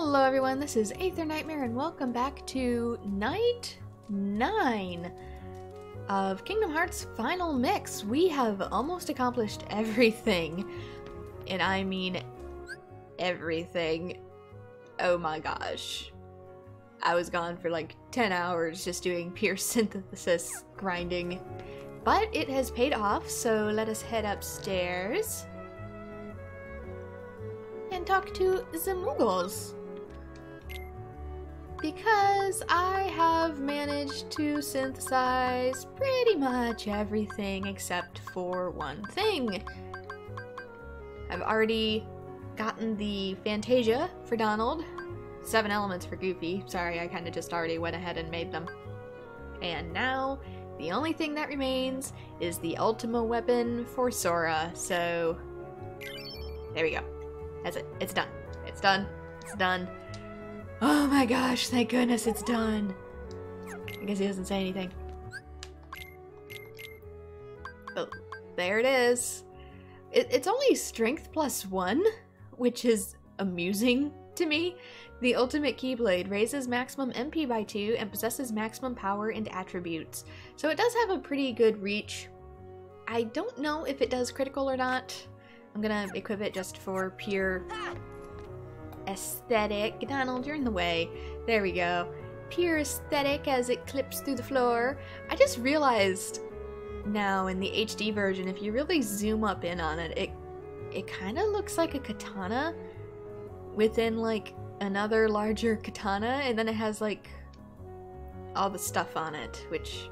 Hello everyone, this is AetherNightmare and welcome back to Night 9 of Kingdom Hearts Final Mix. We have almost accomplished everything, and I mean everything. Oh my gosh. I was gone for like 10 hours just doing pure synthesis grinding, but it has paid off, so let us head upstairs and talk to the Muggles. Because I have managed to synthesize pretty much everything except for one thing. I've already gotten the Fantasia for Donald, 7 elements for Goofy. Sorry, I kind of just already went ahead and made them. And now, the only thing that remains is the Ultima weapon for Sora, so there we go. That's it. It's done. It's done. It's done. Oh my gosh, thank goodness it's done. I guess he doesn't say anything. Oh, there it is. It's only strength +1, which is amusing to me. The ultimate Keyblade raises maximum MP by 2 and possesses maximum power and attributes. So it does have a pretty good reach. I don't know if it does critical or not. I'm gonna equip it just for pure aesthetic. Donald, you're in the way. There we go. Pure aesthetic as it clips through the floor. I just realized now in the HD version, if you really zoom up in on it, it kind of looks like a katana within like another larger katana, and then it has like all the stuff on it, which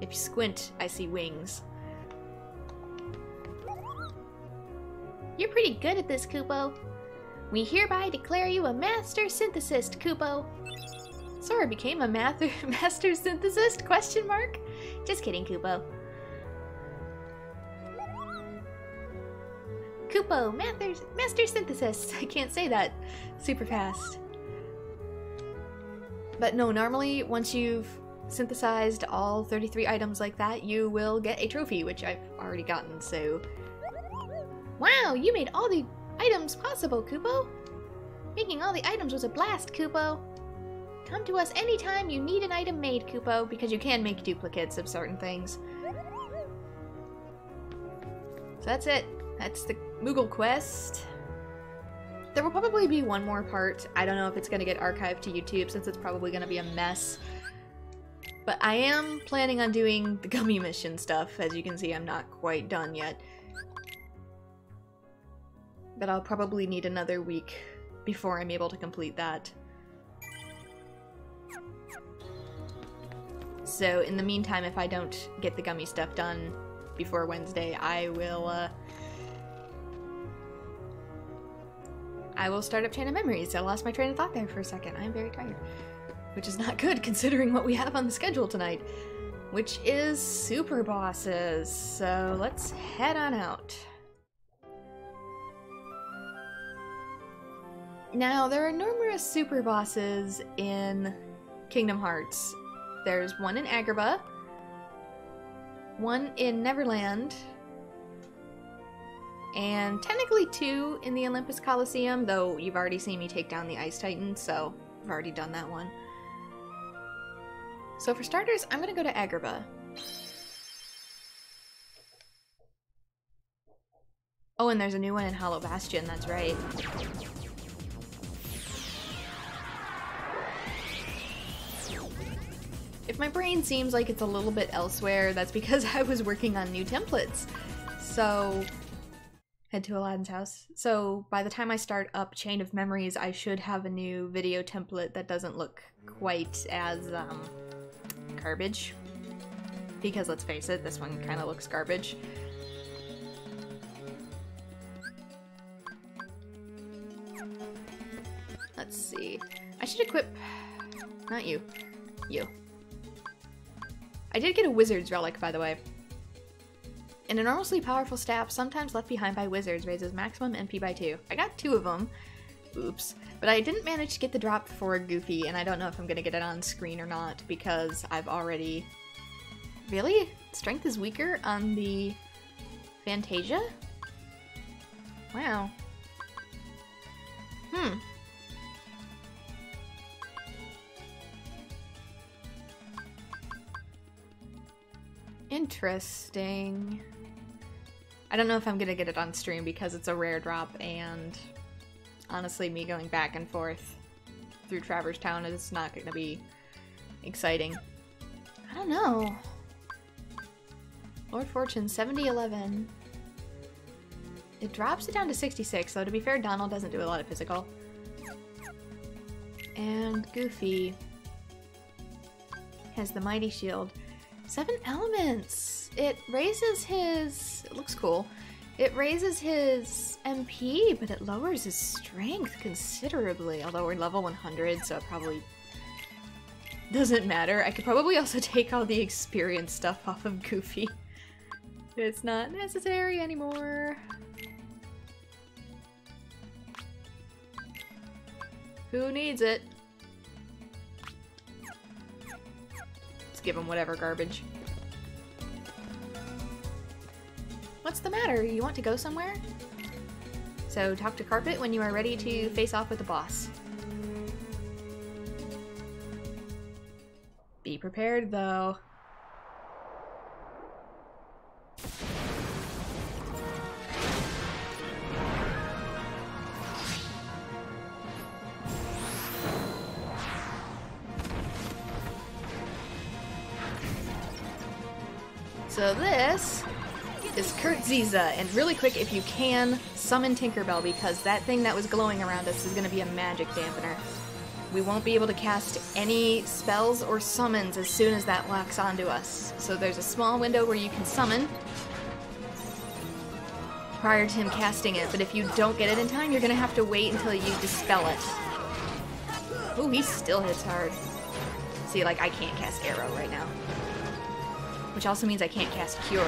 if you squint, I see wings. You're pretty good at this, Kupo. We hereby declare you a master synthesist, Kupo. Sora became a master synthesist? Question mark? Just kidding, Kupo. Kupo, master synthesist. I can't say that super fast. But no, normally once you've synthesized all 33 items like that, you will get a trophy, which I've already gotten, so... Wow, you made all the items possible, Kupo! Making all the items was a blast, Kupo! Come to us anytime you need an item made, Kupo, because you can make duplicates of certain things. So that's it. That's the Moogle quest. There will probably be one more part. I don't know if it's going to get archived to YouTube since it's probably going to be a mess. But I am planning on doing the gummy mission stuff. As you can see, I'm not quite done yet. But I'll probably need another week before I'm able to complete that. So in the meantime, if I don't get the gummy stuff done before Wednesday, I will start up Chain of Memories. I lost my train of thought there for a second. I'm very tired. Which is not good considering what we have on the schedule tonight. Which is Superbosses. So let's head on out. Now, there are numerous super bosses in Kingdom Hearts. There's one in Agrabah, one in Neverland, and technically 2 in the Olympus Coliseum, though you've already seen me take down the Ice Titan, so I've already done that one. So for starters, I'm gonna go to Agrabah. Oh, and there's a new one in Hollow Bastion, that's right. If my brain seems like it's a little bit elsewhere, that's because I was working on new templates. So, head to Aladdin's house. So, by the time I start up Chain of Memories, I should have a new video template that doesn't look quite as, garbage. Because let's face it, this one kind of looks garbage. Let's see. I should equip... Not you. You. I did get a wizard's relic, by the way. An enormously powerful staff, sometimes left behind by wizards, raises maximum MP by 2. I got 2 of them. Oops. But I didn't manage to get the drop for Goofy, and I don't know if I'm gonna get it on screen or not, because I've already... Really? Strength is weaker on the Fantasia? Wow. Interesting. I don't know if I'm gonna get it on stream because it's a rare drop, and honestly, me going back and forth through Traverse Town is not gonna be exciting. I don't know. Lord Fortune, 70-11. It drops it down to 66, so to be fair, Donald doesn't do a lot of physical. And Goofy has the Mighty Shield. 7 elements! It raises his... It looks cool. It raises his MP, but it lowers his strength considerably. Although we're level 100, so it probably doesn't matter. I could probably also take all the experience stuff off of Goofy. It's not necessary anymore. Who needs it? Let's give him whatever garbage. What's the matter? You want to go somewhere? So talk to Carpet when you are ready to face off with the boss. Be prepared, though. So this is Kurt Zisa, and really quick, if you can, summon Tinkerbell, because that thing that was glowing around us is going to be a magic dampener. We won't be able to cast any spells or summons as soon as that locks onto us. So there's a small window where you can summon prior to him casting it, but if you don't get it in time, you're going to have to wait until you dispel it. Ooh, he still hits hard. See, like, I can't cast Arrow right now. Which also means I can't cast Cure.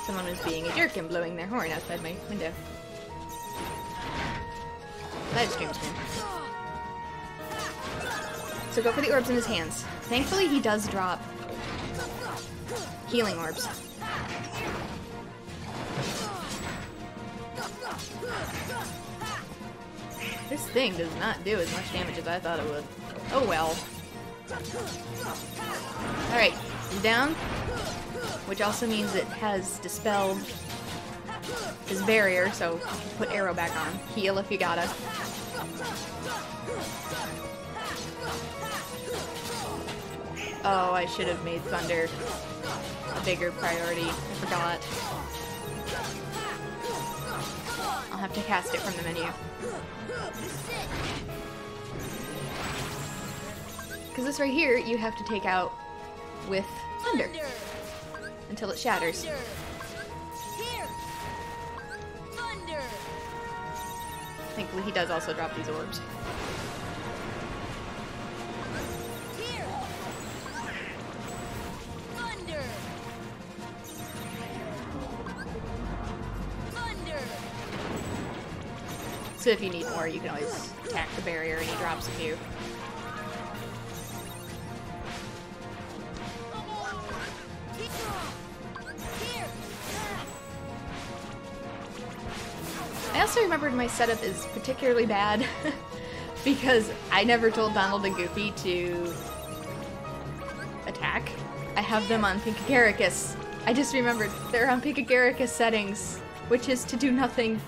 Someone was being a jerk and blowing their horn outside my window. Livestream stream. So go for the orbs in his hands. Thankfully he does drop healing orbs. This thing does not do as much damage as I thought it would. Oh well. Alright, he's down. Which also means it has dispelled his barrier, so put Arrow back on. Heal if you gotta. Oh, I should have made Thunder a bigger priority. I forgot. I'll have to cast it from the menu. Because this right here, you have to take out with Thunder. Until it shatters. Thankfully, he does also drop these orbs. So if you need more, you can always attack the barrier and he drops a few. I also remembered my setup is particularly bad because I never told Donald and Goofy to attack. I have them on Pinkagaricus. I just remembered they're on Pinkagaricus settings, which is to do nothing.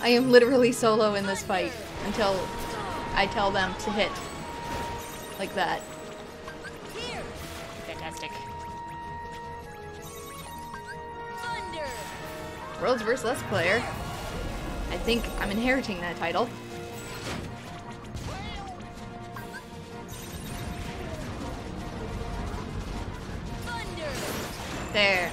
I am literally solo in this fight until I tell them to hit. Like that. Fantastic. World's Worst Let's Player. I think I'm inheriting that title. There.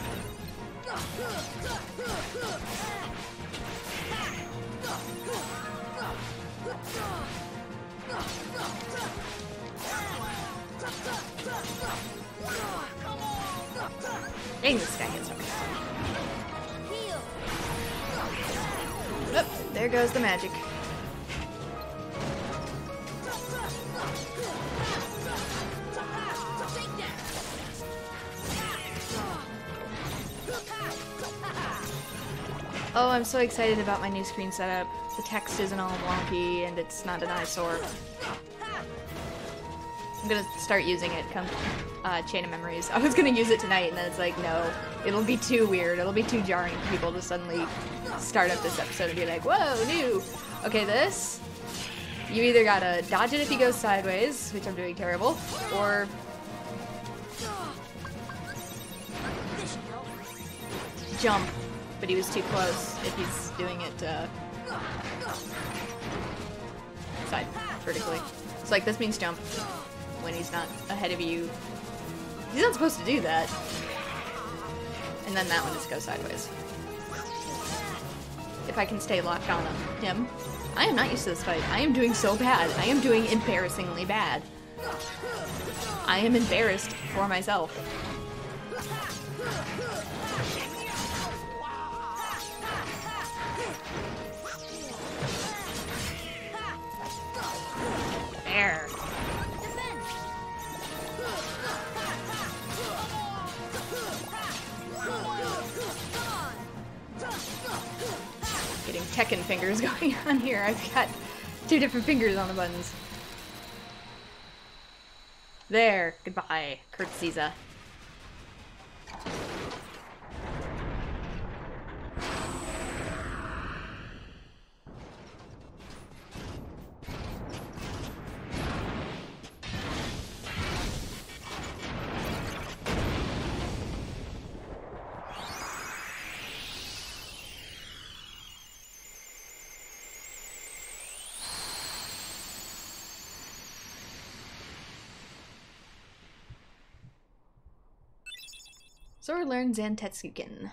Dang, this guy gets over. Oh, there goes the magic. Oh, I'm so excited about my new screen setup. The text isn't all wonky and it's not an eyesore. I'm gonna start using it come Chain of Memories. I was gonna use it tonight and then it's like, no. It'll be too weird. It'll be too jarring for people to suddenly start up this episode and be like, whoa, new! Okay, this... You either gotta dodge it if he goes sideways, which I'm doing terrible, or... jump, but he was too close if he's doing it, side, vertically. It's like, this means jump when he's not ahead of you. He's not supposed to do that. And then that one just goes sideways. If I can stay locked on him. I am not used to this fight. I am doing so bad. I am doing embarrassingly bad. I am embarrassed for myself. There. Getting Tekken fingers going on here. I've got 2 different fingers on the buttons. There. Goodbye, Kurt Zisa. Sora learns Zantetsuken.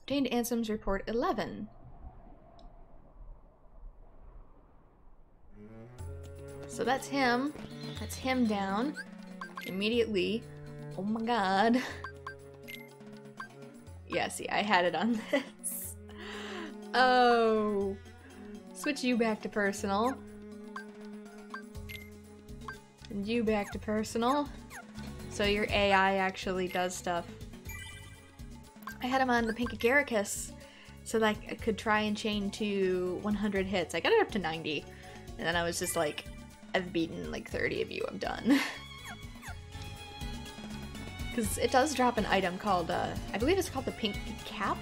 Obtained Ansem's Report 11. So that's him. That's him down. Immediately. Oh my god. Yeah, see, I had it on this. Oh. Switch you back to personal. And you back to personal. So your AI actually does stuff. I had him on the Pink Agaricus so that I could try and chain to 100 hits. I got it up to 90. And then I was just like, I've beaten like 30 of you, I'm done. Because it does drop an item called, I believe it's called the Pink Cap?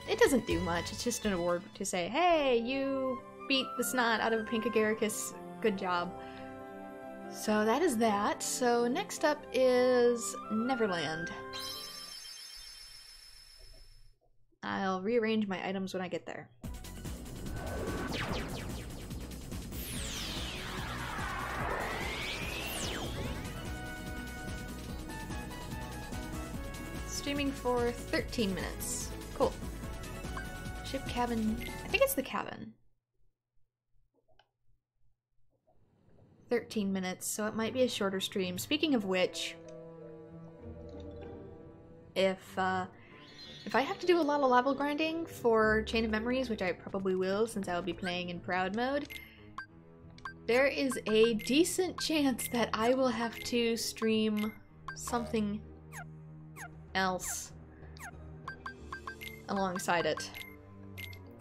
It doesn't do much, it's just an award to say, hey, you beat the snot out of a Pink Agaricus, good job. So that is that. So next up is Neverland. I'll rearrange my items when I get there. Streaming for 13 minutes. Cool. Ship cabin. I think it's the cabin. 13 minutes, so it might be a shorter stream. Speaking of which, if I have to do a lot of level grinding for Chain of Memories, which I probably will since I will be playing in Proud mode, there is a decent chance that I will have to stream something else alongside it.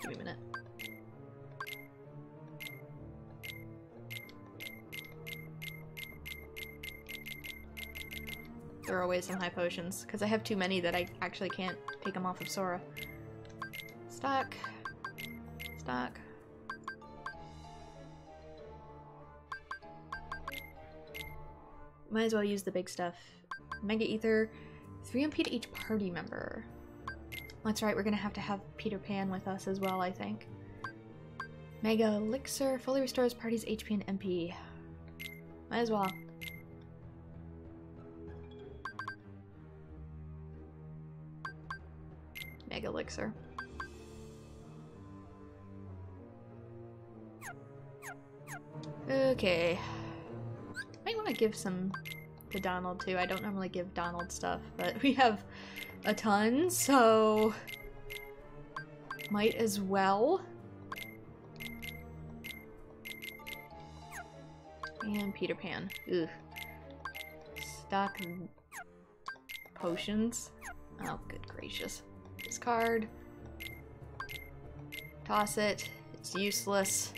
Give me a minute. Throw away some high potions, because I have too many that I actually can't take them off of Sora. Stock. Stock. Might as well use the big stuff. Mega Ether, 3 MP to each party member. That's right, we're gonna have to have Peter Pan with us as well, I think. Mega Elixir, fully restores party's HP and MP. Might as well. Mega Elixir. Okay. Might want to give some to Donald too. I don't normally give Donald stuff, but we have a ton, so might as well. And Peter Pan. Ugh. Stock potions. Oh, good gracious. Discard. Toss it. It's useless.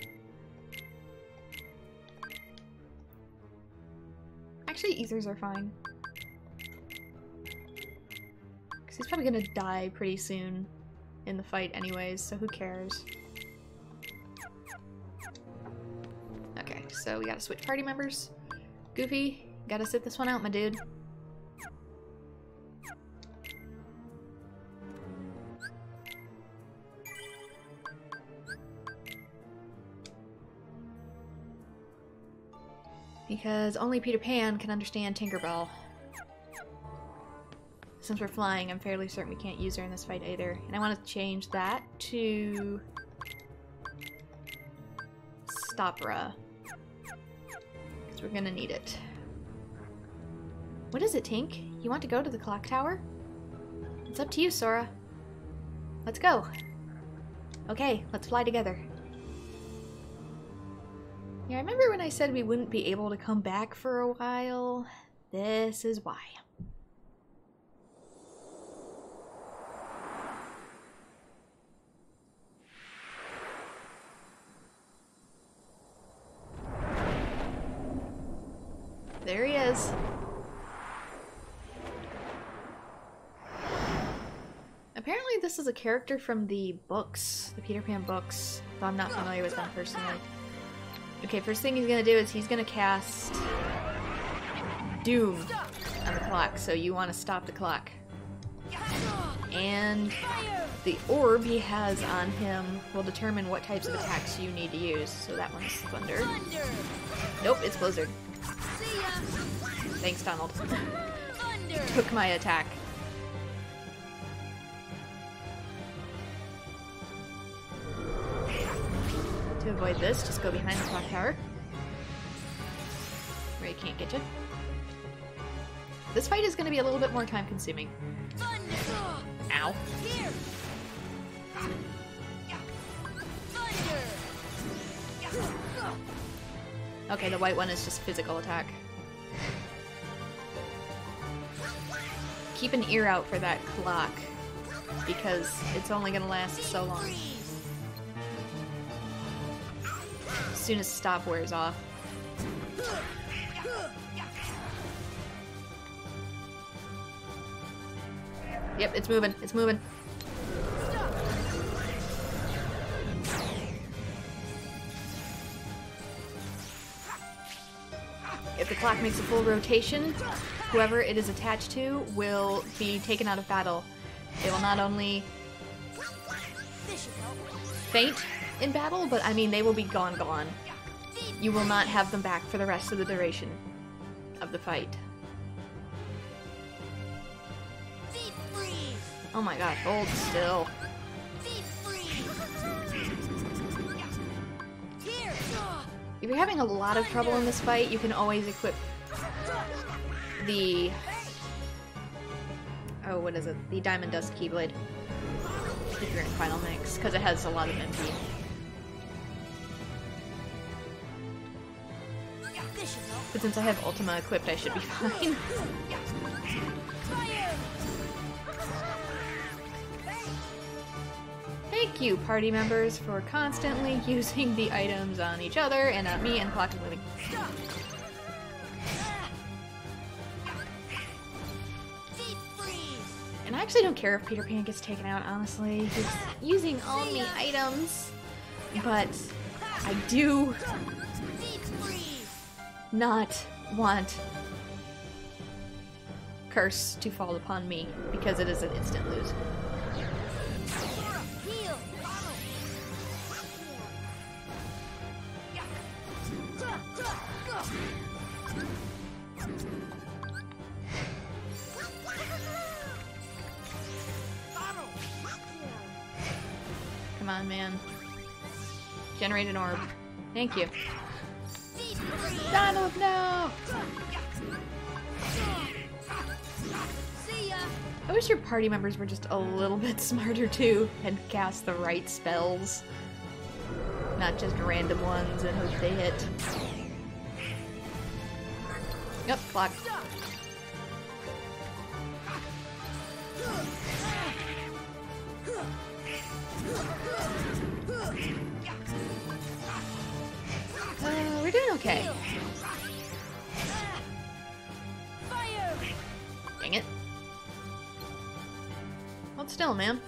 Actually, ethers are fine. Because he's probably gonna die pretty soon in the fight anyways, so who cares? Okay, so we gotta switch party members. Goofy, gotta sit this one out, my dude. Because only Peter Pan can understand Tinkerbell. Since we're flying, I'm fairly certain we can't use her in this fight either. And I want to change that to... Stopra. Because we're gonna need it. What is it, Tink? You want to go to the clock tower? It's up to you, Sora. Let's go. Okay, let's fly together. Yeah, I remember when I said we wouldn't be able to come back for a while. This is why. There he is. Apparently this is a character from the books, the Peter Pan books, though I'm not familiar with them personally. Okay, first thing he's gonna do is he's gonna cast Doom on the clock, so you want to stop the clock. And the orb he has on him will determine what types of attacks you need to use. So that one's Thunder. Nope, it's Blizzard. Thanks, Donald. Took my attack. To avoid this, just go behind the clock tower. Where he can't get you. This fight is going to be a little bit more time consuming. Ow. Okay, the white one is just physical attack. Keep an ear out for that clock, because it's only going to last so long. As soon as stop wears off. Yep, it's moving. It's moving. If the clock makes a full rotation, whoever it is attached to will be taken out of battle. They will not only faint in battle, but I mean they will be gone. You will not have them back for the rest of the duration of the fight. Oh my god, hold still. If you're having a lot of trouble in this fight, you can always equip the... oh, what is it? The Diamond Dust Keyblade. If you're in Final Mix, because it has a lot of MP. But since I have Ultima equipped, I should be fine. Thank you, party members, for constantly using the items on each other and on me, and the clock is moving. And I actually don't care if Peter Pan gets taken out, honestly. He's using only items, but I do not want Curse to fall upon me, because it is an instant lose. Come on, man. Generate an orb. Thank you. Donald, no! I wish your party members were just a little bit smarter too and cast the right spells. Not just random ones and hope they hit. Yep, clock. We're doing okay. Dang it. Hold still, man.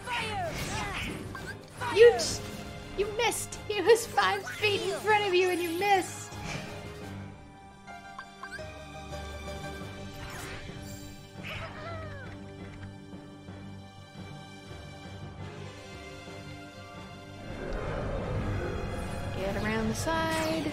You missed! He was 5 feet in front of you and you missed! Get around the side.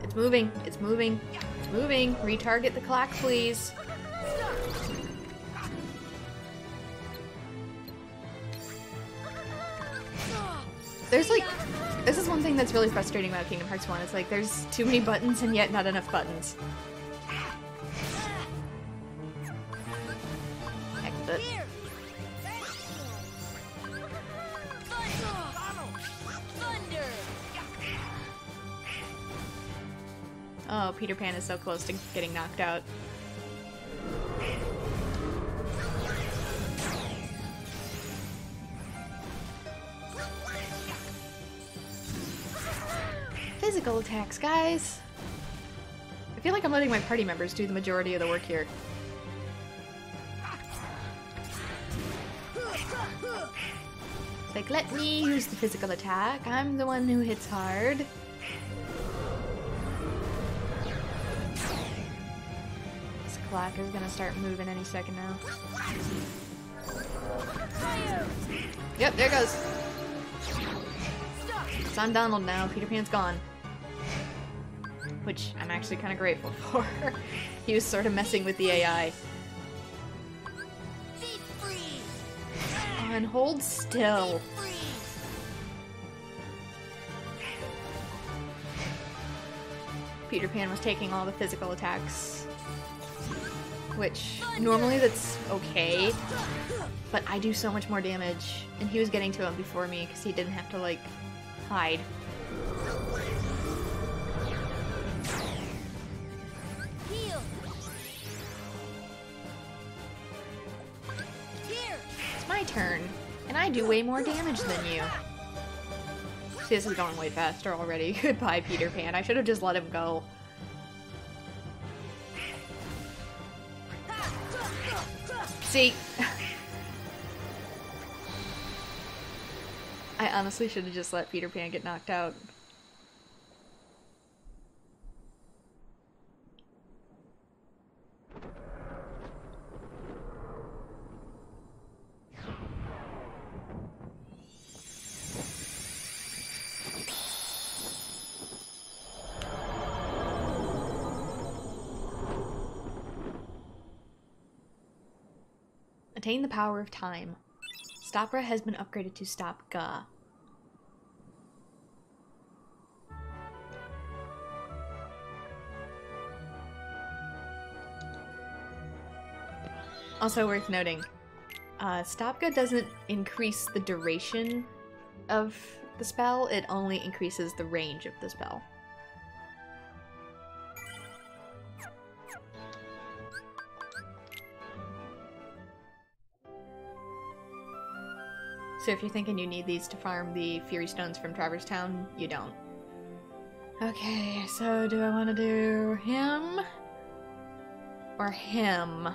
It's moving. It's moving. It's moving. Retarget the clock, please. There's like... This is one thing that's really frustrating about Kingdom Hearts 1. It's like there's too many buttons and yet not enough buttons. Heck with it. Oh, Peter Pan is so close to getting knocked out. Physical attacks, guys! I feel like I'm letting my party members do the majority of the work here. It's like, let me use the physical attack. I'm the one who hits hard. Clock is gonna start moving any second now. Yep, there it goes. It's on Donald now. Peter Pan's gone. Which I'm actually kind of grateful for. He was sort of messing with the AI. And hold still. Peter Pan was taking all the physical attacks. Which, normally that's okay, but I do so much more damage, and he was getting to him before me because he didn't have to, like, hide. It's my turn, and I do way more damage than you. See, this is going way faster already. Goodbye, Peter Pan. I should have just let him go. See? I honestly should have just let Peter Pan get knocked out. Attain the power of time. Stopra has been upgraded to Stop-Ga. Also worth noting, Stop-Ga doesn't increase the duration of the spell, it only increases the range of the spell. So if you're thinking you need these to farm the Fury Stones from Traverse Town, you don't. Okay, so do I want to do him? Or him?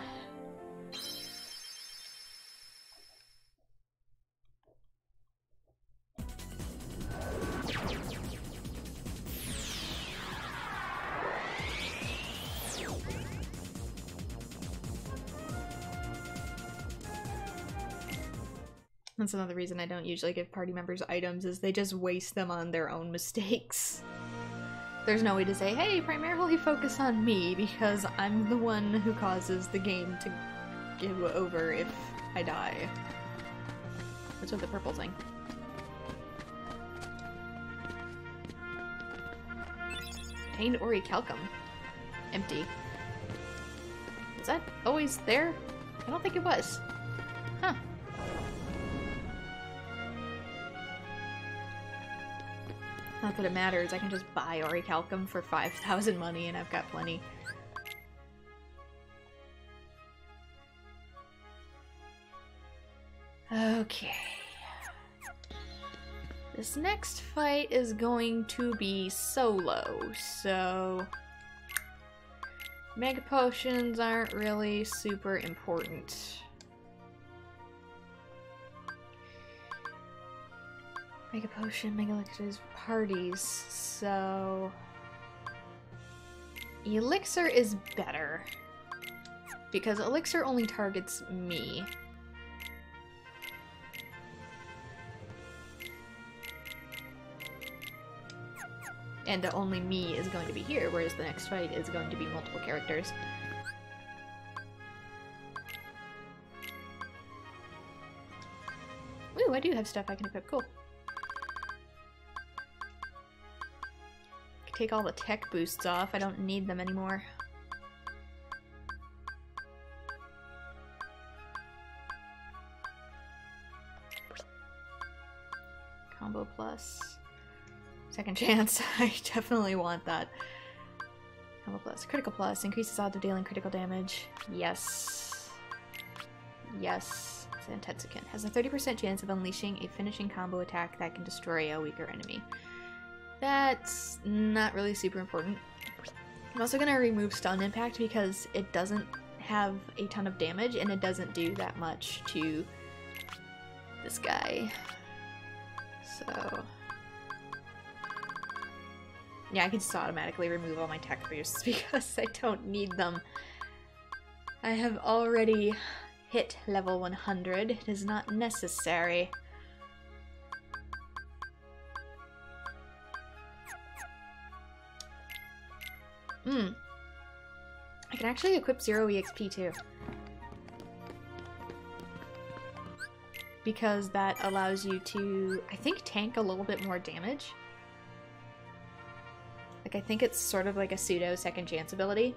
That's another reason I don't usually give party members items, is they just waste them on their own mistakes. There's no way to say, hey, primarily focus on me, because I'm the one who causes the game to give over if I die. What's with the purple thing? Obtained Orichalcum. empty. Was that always there? I don't think it was. Huh. Not that it matters, I can just buy Orichalcum for 5,000 money and I've got plenty. Okay. This next fight is going to be solo, so... Mega Potions aren't really super important. Mega Potion, Mega Elixirs, parties, so... Elixir is better. Because Elixir only targets me. And only me is going to be here, whereas the next fight is going to be multiple characters. Ooh, I do have stuff I can equip. Cool. Take all the tech boosts off. I don't need them anymore. Combo plus. Second chance. I definitely want that. Combo plus. Critical plus. Increases odds of dealing critical damage. Yes. Yes. Antetsicant. Has a 30% chance of unleashing a finishing combo attack that can destroy a weaker enemy. That's not really super important. I'm also going to remove Stun Impact because it doesn't have a ton of damage and it doesn't do that much to this guy. So... yeah, I can just automatically remove all my tech boosts because I don't need them. I have already hit level 100. It is not necessary. I can actually equip 0 EXP too. Because that allows you to, I think, tank a little bit more damage. Like, I think it's sort of like a pseudo second chance ability.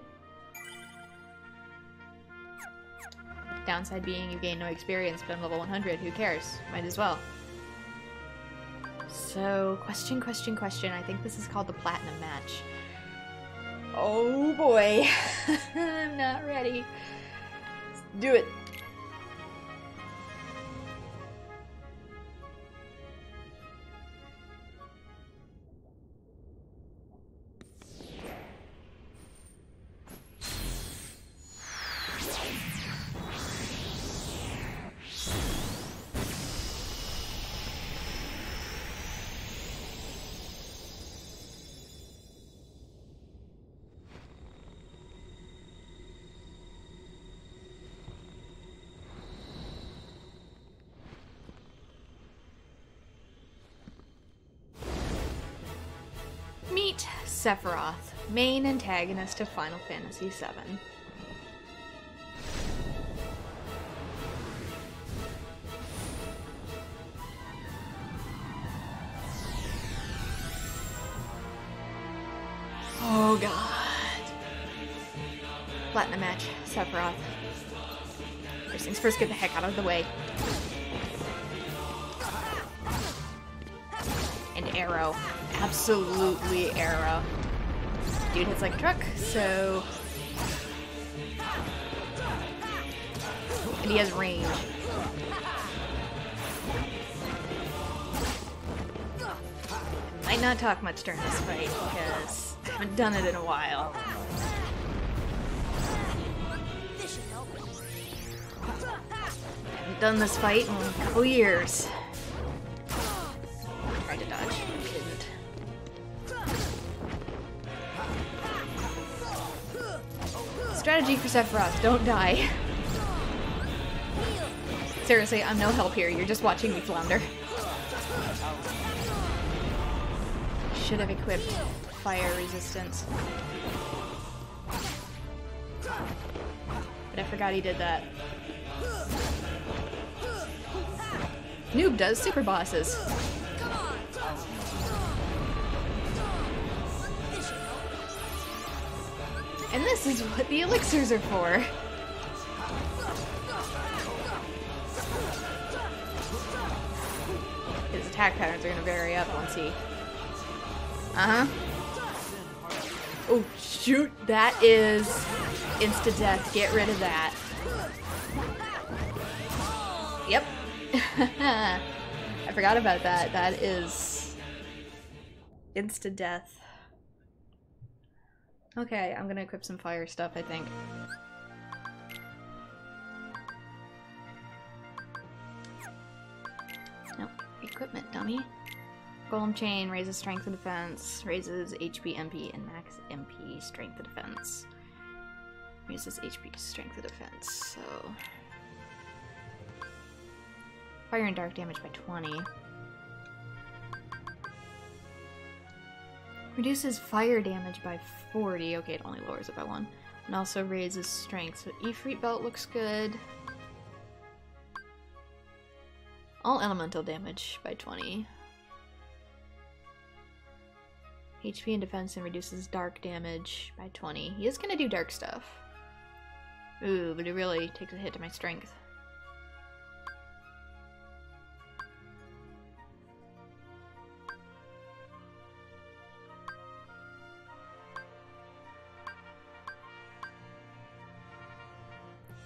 Downside being you gain no experience, but I'm level 100. Who cares? Might as well. So, question. I think this is called the Platinum match. Oh boy. I'm not ready. Let's do it. Meet Sephiroth, main antagonist of Final Fantasy VII. Oh god. Platinum match, Sephiroth. First things first, get the heck out of the way. And arrow. Absolutely arrow. Dude hits like a truck, so... and he has range. Might not talk much during this fight, because I haven't done it in a while. I haven't done this fight in a couple years. Tried to dodge. Didn't. Strategy for Sephiroth, don't die. Seriously, I'm no help here, you're just watching me flounder. Should have equipped fire resistance. But I forgot he did that. Noob does super bosses. And this is what the elixirs are for. His attack patterns are gonna vary up once he... Uh-huh. Oh, shoot! That is insta-death. Get rid of that. Yep. I forgot about that. That is insta-death. Okay, I'm gonna equip some fire stuff, I think. Nope. Equipment, dummy. Golem Chain raises strength and defense, raises HP, MP, and max MP strength and defense. Raises HP, strength and defense, so... Fire and dark damage by 20. Reduces fire damage by 40. Okay, it only lowers it by 1. And also raises strength. So Ifrit Belt looks good. All elemental damage by 20. HP and defense, and reduces dark damage by 20. He is gonna do dark stuff. Ooh, but it really takes a hit to my strength.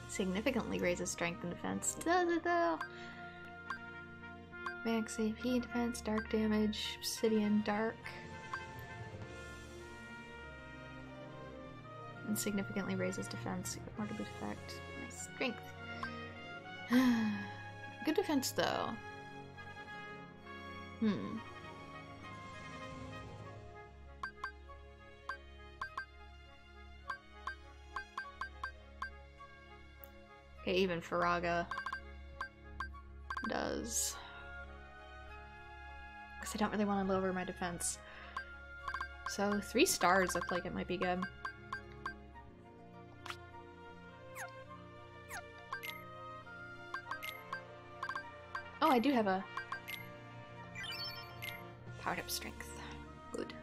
Significantly raises strength and defense. Max AP and defense, dark damage, obsidian, dark. And significantly raises defense. More to boot effect. Nice strength. Good defense though. Okay, even Faraga does. Because I don't really want to lower my defense. So 3 stars look like it might be good. Oh, I do have a powered up strength. Good.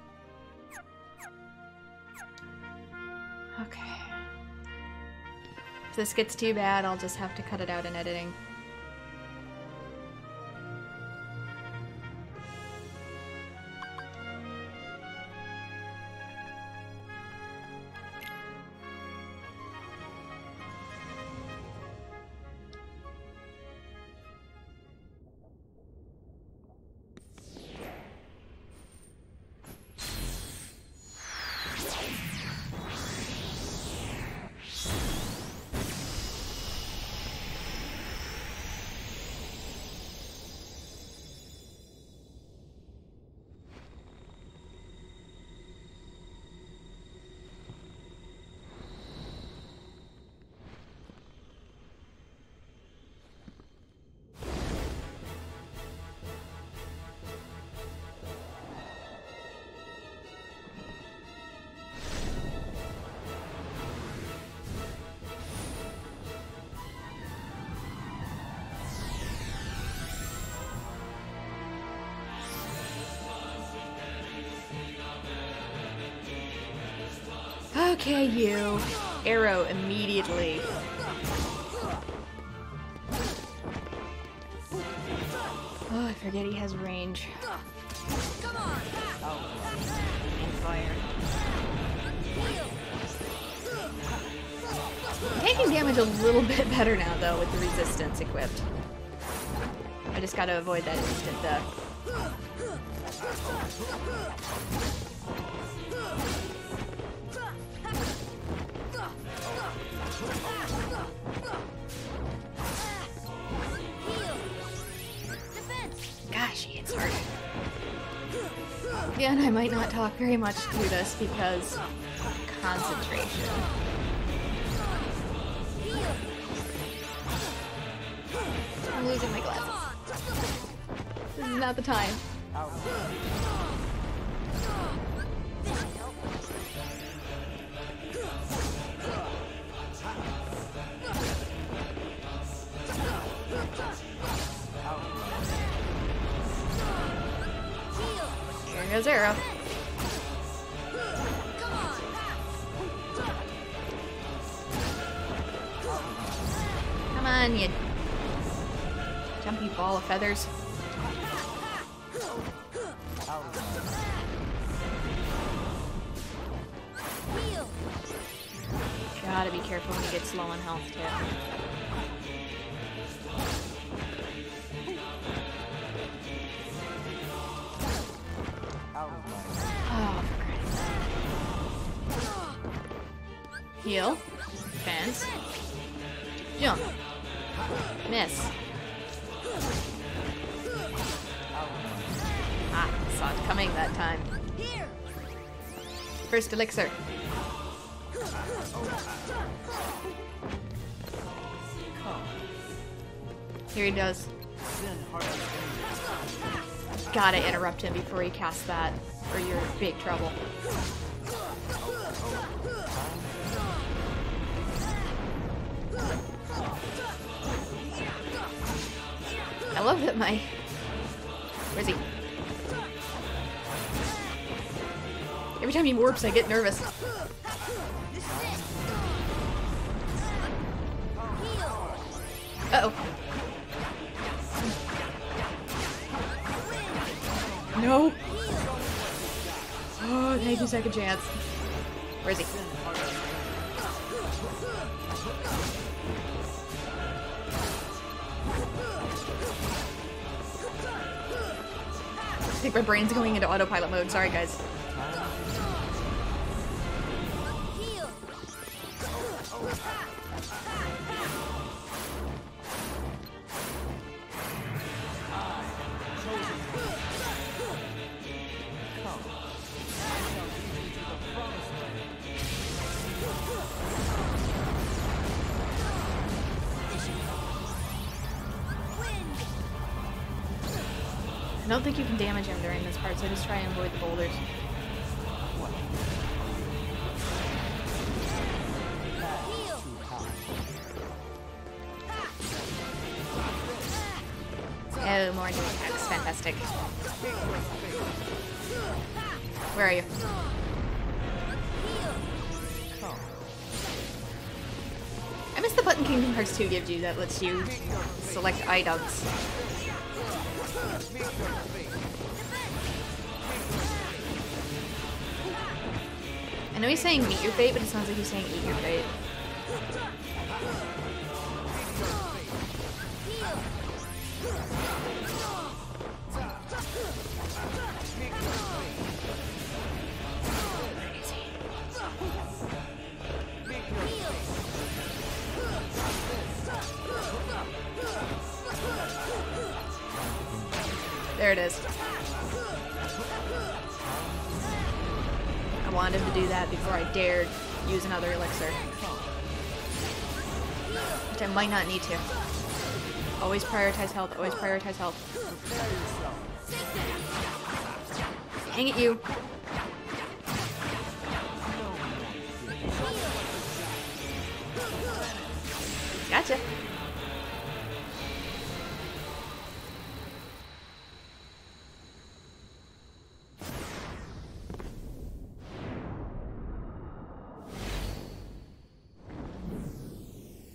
Okay. If this gets too bad, I'll just have to cut it out in editing. Okay, you. Arrow immediately. Oh, I forget he has range. Come on. And fire. Taking damage a little bit better now, though, with the resistance equipped. I just gotta avoid that instant death. Gosh, he hits hard. Again, I might not talk very much through this because concentration. I'm losing my glasses. This is not the time. Here goes Arrow. on, you jumpy ball of feathers. Gotta be careful when you get slow on health, too. Oh, for Christ's sake. Heal. Fence. Jump. Miss. Ah, saw it coming that time. First elixir. Here he does. Gotta interrupt him before he casts that, or you're in big trouble. I love that my... Where's he? Every time he warps, I get nervous. Uh-oh. No! Oh, 92-second chance. Where is he? I think my brain's going into autopilot mode. Sorry, guys. I don't think you can damage him during this part, so just try and avoid the boulders. Oh, more new attacks. Fantastic. Where are you? I miss the button Kingdom Hearts 2 gives you that lets you select items. I know he's saying meet your fate, but it sounds like he's saying eat your fate. There it is. I wanted him to do that before I dared use another elixir. Which I might not need to. Always prioritize health, always prioritize health. Hang it, you! Gotcha!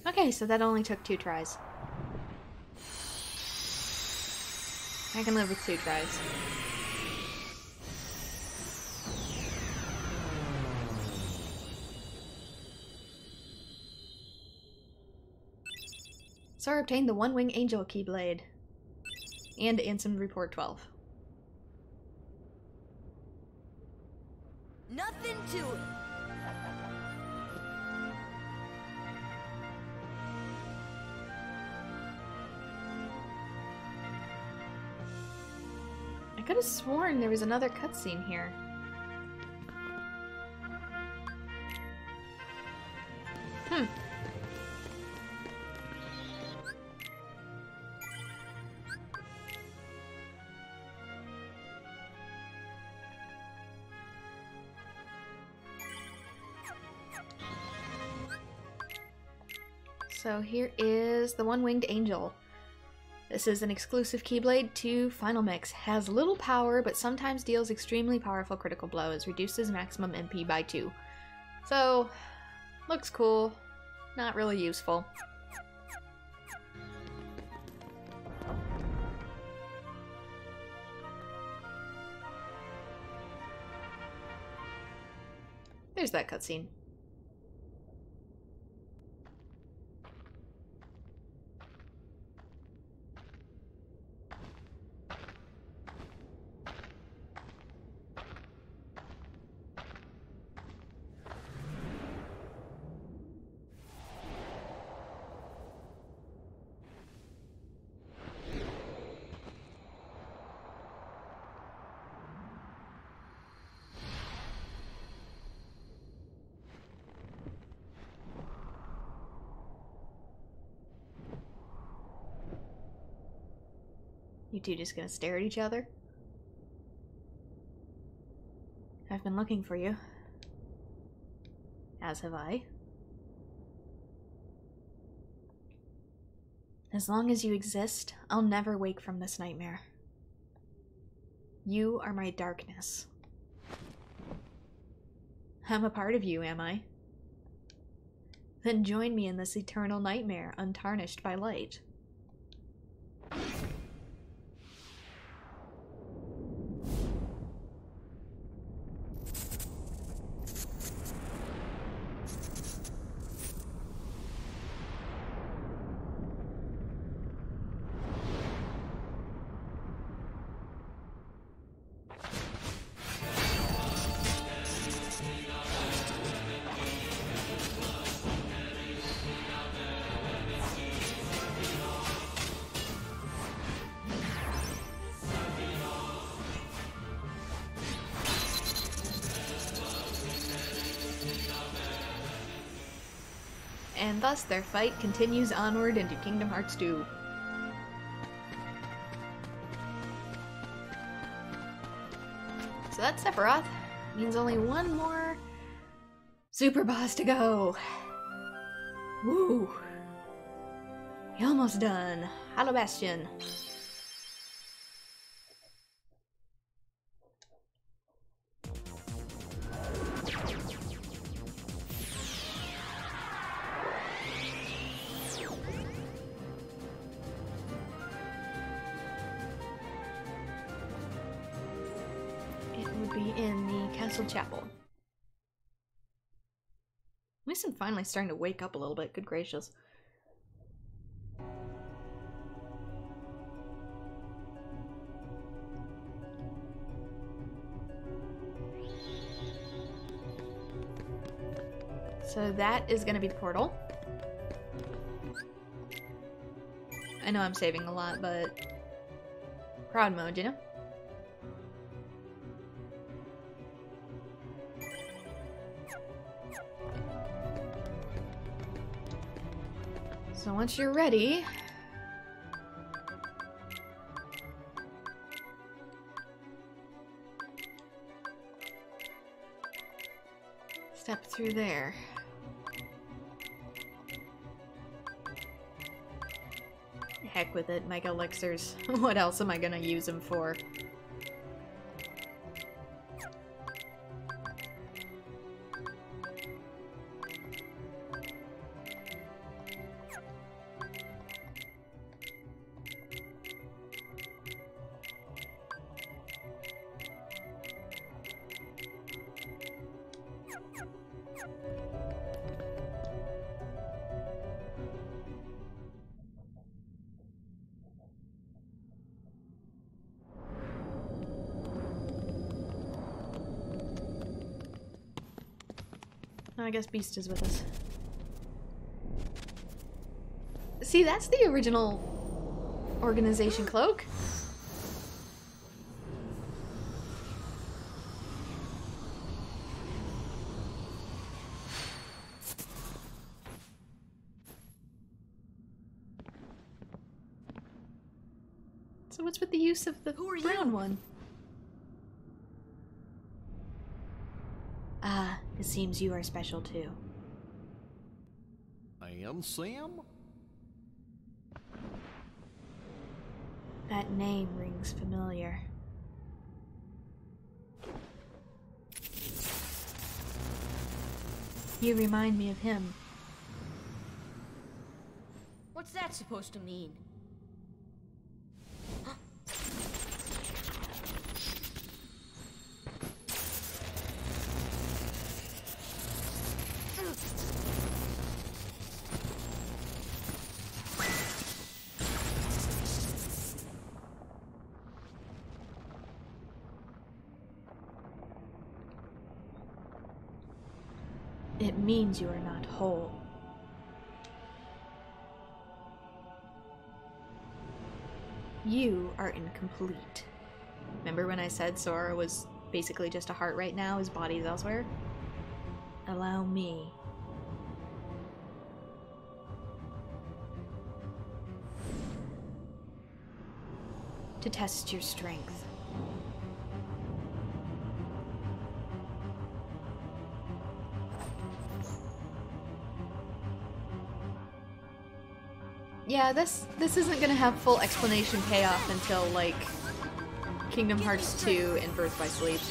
Okay, so that only took 2 tries. I can live with 2 tries. Sora obtained the One-Wing Angel Keyblade. And Ansem Report 12. Nothing to it. I could have sworn there was another cutscene here. So here is the One-Winged Angel. This is an exclusive Keyblade to Final Mix. Has little power, but sometimes deals extremely powerful critical blows. Reduces maximum MP by 2. So, looks cool. Not really useful. There's that cutscene. You two just gonna stare at each other? I've been looking for you. As have I. As long as you exist, I'll never wake from this nightmare. You are my darkness. I'm a part of you, am I? Then join me in this eternal nightmare, untarnished by light. And thus their fight continues onward into Kingdom Hearts 2. So that's Sephiroth. Means only one more Superboss to go. Woo! You're almost done. Hello, Bastion. Chapel. At least I'm finally starting to wake up a little bit. Good gracious. So that is going to be the portal. I know I'm saving a lot, but crowd mode, you know? So once you're ready, step through there. Heck with it, Mega Elixirs. What else am I gonna use them for? I guess Beast is with us. See, that's the original organization cloak. So what's with the use of the brown one? Ah, it seems you are special too. Ansem? That name rings familiar. You remind me of him. What's that supposed to mean? it means you are not whole. You are incomplete. Remember when I said Sora was basically just a heart right now, his body is elsewhere? Allow me. To test your strength. Yeah, this isn't gonna have full explanation payoff until, like, Kingdom Hearts 2 and Birth by Sleep.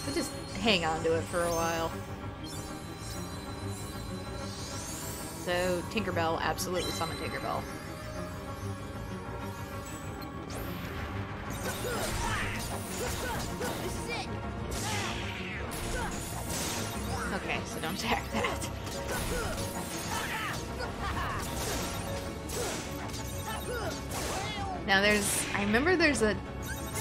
So just hang on to it for a while. So, Tinkerbell, absolutely summon Tinkerbell. Okay, so don't attack that. Now I remember there's a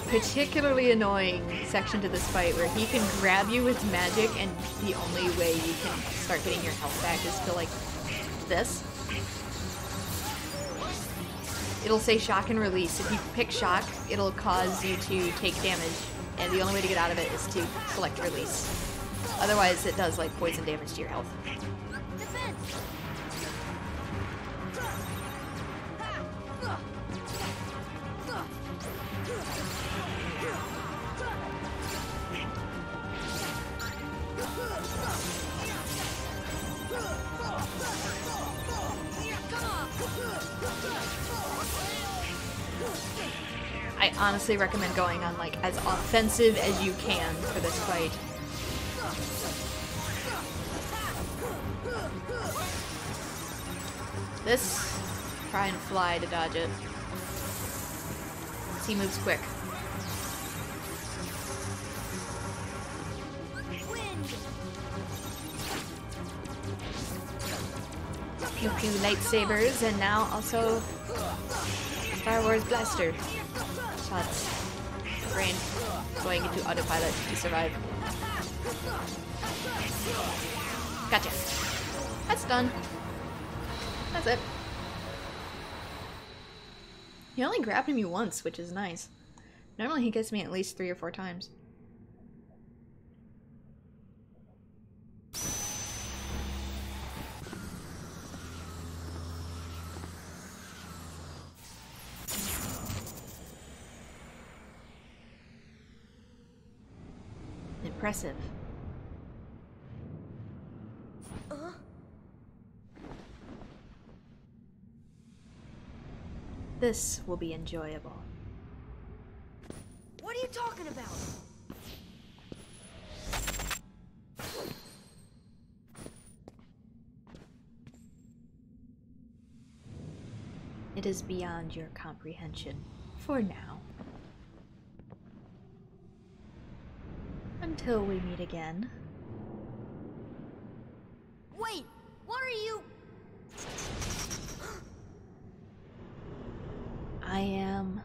particularly annoying section to this fight where he can grab you with magic and the only way you can start getting your health back is to, like, this. It'll say shock and release. If you pick shock, it'll cause you to take damage, and the only way to get out of it is to select release. Otherwise, it does, like, poison damage to your health. I honestly recommend going on, like, as offensive as you can for this fight. This, try and fly to dodge it. He moves quick. Pew pew lightsabers, and now also Star Wars blaster shots. Brain going into autopilot to survive. Gotcha. That's done. That's it. He only grabbed me once, which is nice. Normally he gets me at least 3 or 4 times. Impressive. This will be enjoyable. What are you talking about? It is beyond your comprehension, for now. Until we meet again. Wait, what are you? I am...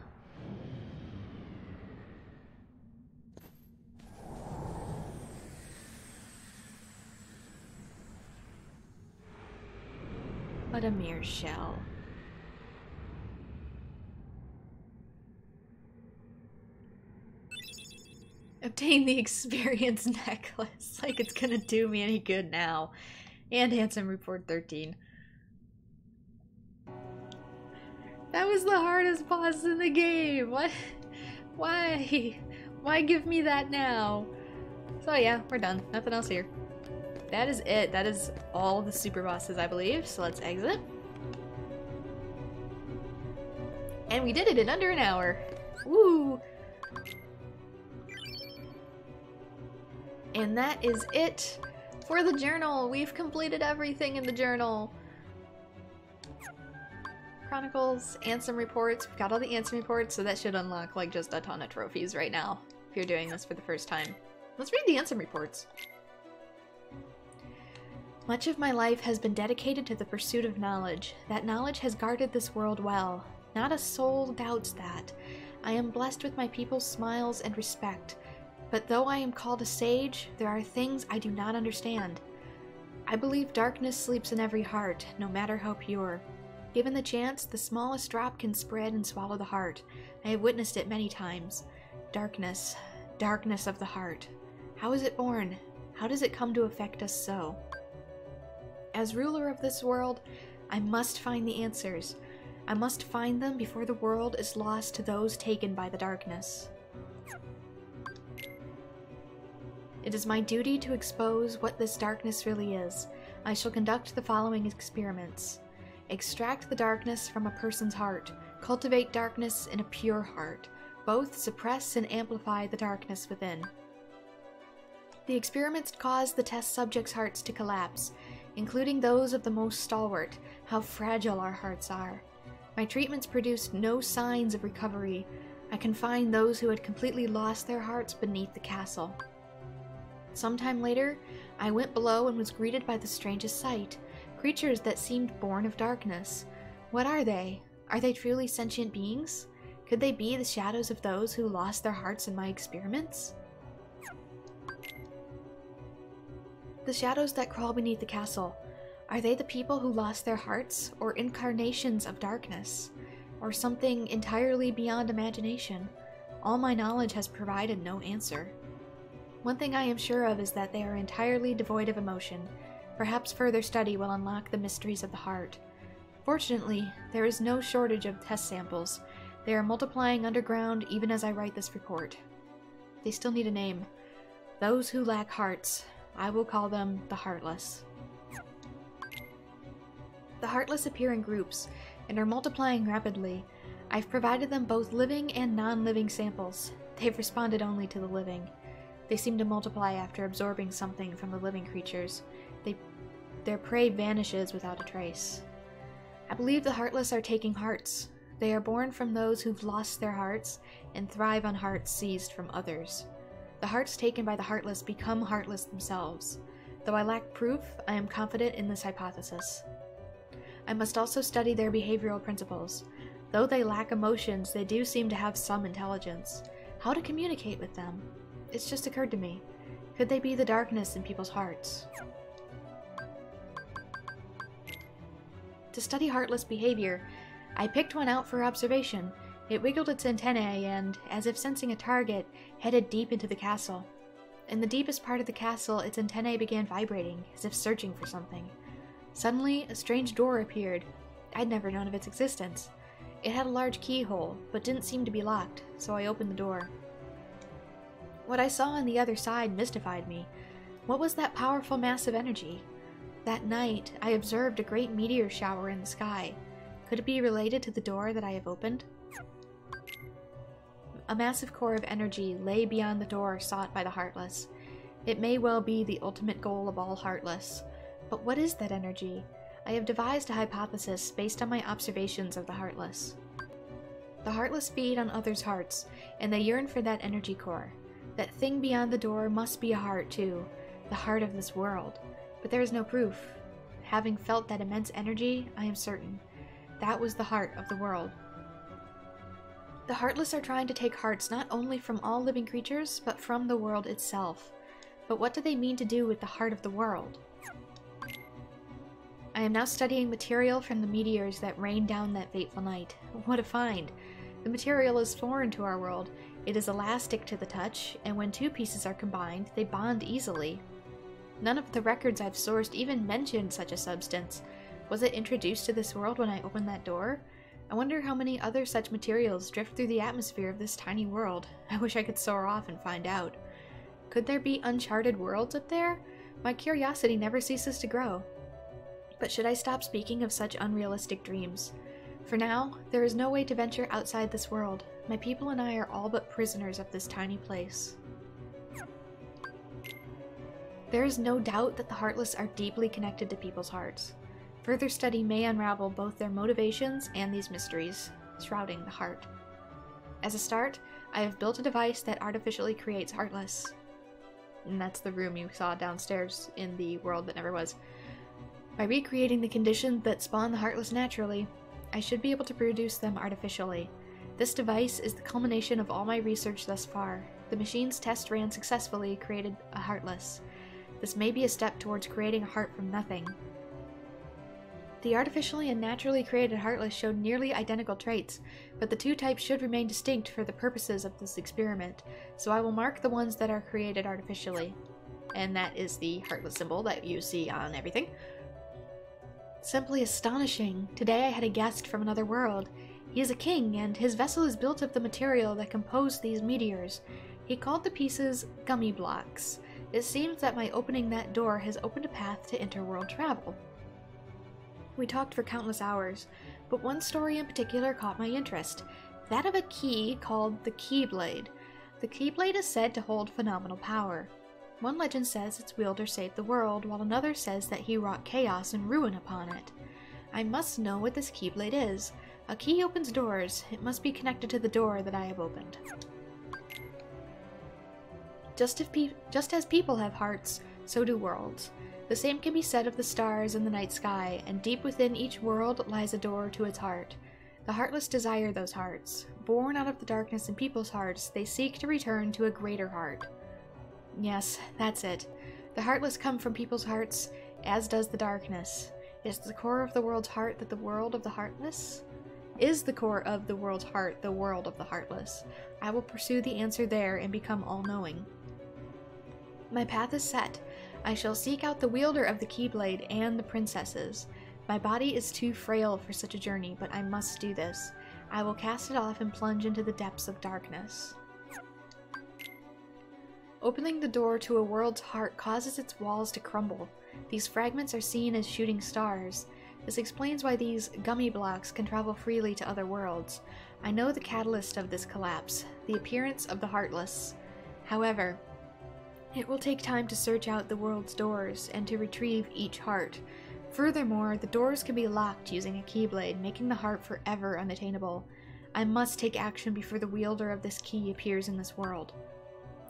but a mere shell. Obtain the experience necklace. Like it's gonna do me any good now. And Ansem Report 13. That was the hardest boss in the game. What? Why? Why give me that now? So yeah, we're done. Nothing else here. That is it. That is all the super bosses, I believe. So let's exit. And we did it in under an hour. Woo! And that is it for the journal. We've completed everything in the journal. Chronicles, Ansem Reports. We've got all the Ansem Reports, so that should unlock like just a ton of trophies right now if you're doing this for the first time. Let's read the Ansem Reports. Much of my life has been dedicated to the pursuit of knowledge. That knowledge has guarded this world well. Not a soul doubts that. I am blessed with my people's smiles and respect. But though I am called a sage, there are things I do not understand. I believe darkness sleeps in every heart, no matter how pure. Given the chance, the smallest drop can spread and swallow the heart. I have witnessed it many times. Darkness. Darkness of the heart. How is it born? How does it come to affect us so? As ruler of this world, I must find the answers. I must find them before the world is lost to those taken by the darkness. It is my duty to expose what this darkness really is. I shall conduct the following experiments. Extract the darkness from a person's heart. Cultivate darkness in a pure heart. Both suppress and amplify the darkness within. The experiments caused the test subjects' hearts to collapse, including those of the most stalwart. How fragile our hearts are. My treatments produced no signs of recovery. I confined those who had completely lost their hearts beneath the castle. Sometime later, I went below and was greeted by the strangest sight. Creatures that seemed born of darkness. What are they? Are they truly sentient beings? Could they be the shadows of those who lost their hearts in my experiments? The shadows that crawl beneath the castle. Are they the people who lost their hearts, or incarnations of darkness? Or something entirely beyond imagination? All my knowledge has provided no answer. One thing I am sure of is that they are entirely devoid of emotion. Perhaps further study will unlock the mysteries of the heart. Fortunately, there is no shortage of test samples. They are multiplying underground even as I write this report. They still need a name. Those who lack hearts. I will call them the Heartless. The Heartless appear in groups and are multiplying rapidly. I've provided them both living and non-living samples. They've responded only to the living. They seem to multiply after absorbing something from the living creatures. Their prey vanishes without a trace. I believe the Heartless are taking hearts. They are born from those who've lost their hearts and thrive on hearts seized from others. The hearts taken by the Heartless become heartless themselves. Though I lack proof, I am confident in this hypothesis. I must also study their behavioral principles. Though they lack emotions, they do seem to have some intelligence. How to communicate with them? It's just occurred to me. Could they be the darkness in people's hearts? To study heartless behavior, I picked one out for observation. It wiggled its antennae and, as if sensing a target, headed deep into the castle. In the deepest part of the castle, its antennae began vibrating, as if searching for something. Suddenly, a strange door appeared. I'd never known of its existence. It had a large keyhole, but didn't seem to be locked, so I opened the door. What I saw on the other side mystified me. What was that powerful mass of energy? That night, I observed a great meteor shower in the sky. Could it be related to the door that I have opened? A massive core of energy lay beyond the door sought by the Heartless. It may well be the ultimate goal of all Heartless. But what is that energy? I have devised a hypothesis based on my observations of the Heartless. The Heartless feed on others' hearts, and they yearn for that energy core. That thing beyond the door must be a heart, too. The heart of this world. But there is no proof. Having felt that immense energy, I am certain. That was the heart of the world. The Heartless are trying to take hearts not only from all living creatures, but from the world itself. But what do they mean to do with the heart of the world? I am now studying material from the meteors that rained down that fateful night. What a find! The material is foreign to our world. It is elastic to the touch, and when two pieces are combined, they bond easily. None of the records I've sourced even mentioned such a substance. Was it introduced to this world when I opened that door? I wonder how many other such materials drift through the atmosphere of this tiny world. I wish I could soar off and find out. Could there be uncharted worlds up there? My curiosity never ceases to grow. But should I stop speaking of such unrealistic dreams? For now, there is no way to venture outside this world. My people and I are all but prisoners of this tiny place. There is no doubt that the Heartless are deeply connected to people's hearts. Further study may unravel both their motivations and these mysteries, shrouding the heart. As a start, I have built a device that artificially creates Heartless. And that's the room you saw downstairs in the world that never was. By recreating the conditions that spawn the Heartless naturally, I should be able to produce them artificially. This device is the culmination of all my research thus far. The machine's test ran successfully, created a Heartless. This may be a step towards creating a heart from nothing. The artificially and naturally created Heartless showed nearly identical traits, but the two types should remain distinct for the purposes of this experiment, so I will mark the ones that are created artificially. And that is the Heartless symbol that you see on everything. Simply astonishing. Today I had a guest from another world. He is a king, and his vessel is built of the material that composed these meteors. He called the pieces gummy blocks. It seems that my opening that door has opened a path to interworld travel. We talked for countless hours, but one story in particular caught my interest. That of a key called the Keyblade. The Keyblade is said to hold phenomenal power. One legend says its wielder saved the world, while another says that he wrought chaos and ruin upon it. I must know what this Keyblade is. A key opens doors. It must be connected to the door that I have opened. Just as people have hearts, so do worlds. The same can be said of the stars in the night sky, and deep within each world lies a door to its heart. The Heartless desire those hearts. Born out of the darkness in people's hearts, they seek to return to a greater heart. Yes, that's it. The Heartless come from people's hearts, as does the darkness. Is the core of the world's heart that the world of the Heartless? Is the core of the world's heart the world of the Heartless? I will pursue the answer there and become all-knowing. My path is set. I shall seek out the wielder of the Keyblade and the princesses. My body is too frail for such a journey, but I must do this. I will cast it off and plunge into the depths of darkness. Opening the door to a world's heart causes its walls to crumble. These fragments are seen as shooting stars. This explains why these gummy blocks can travel freely to other worlds. I know the catalyst of this collapse, the appearance of the Heartless. However, it will take time to search out the world's doors and to retrieve each heart. Furthermore, the doors can be locked using a Keyblade, making the heart forever unattainable. I must take action before the wielder of this key appears in this world.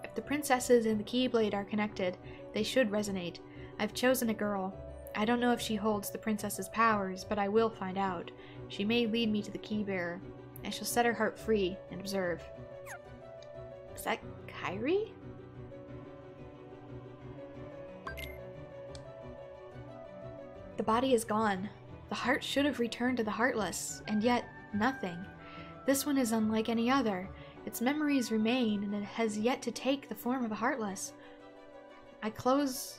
If the princesses and the Keyblade are connected, they should resonate. I've chosen a girl. I don't know if she holds the princess's powers, but I will find out. She may lead me to the Keybearer. I shall set her heart free and observe. Is that Kairi? The body is gone. The heart should have returned to the Heartless, and yet nothing. This one is unlike any other. Its memories remain, and it has yet to take the form of a Heartless. A close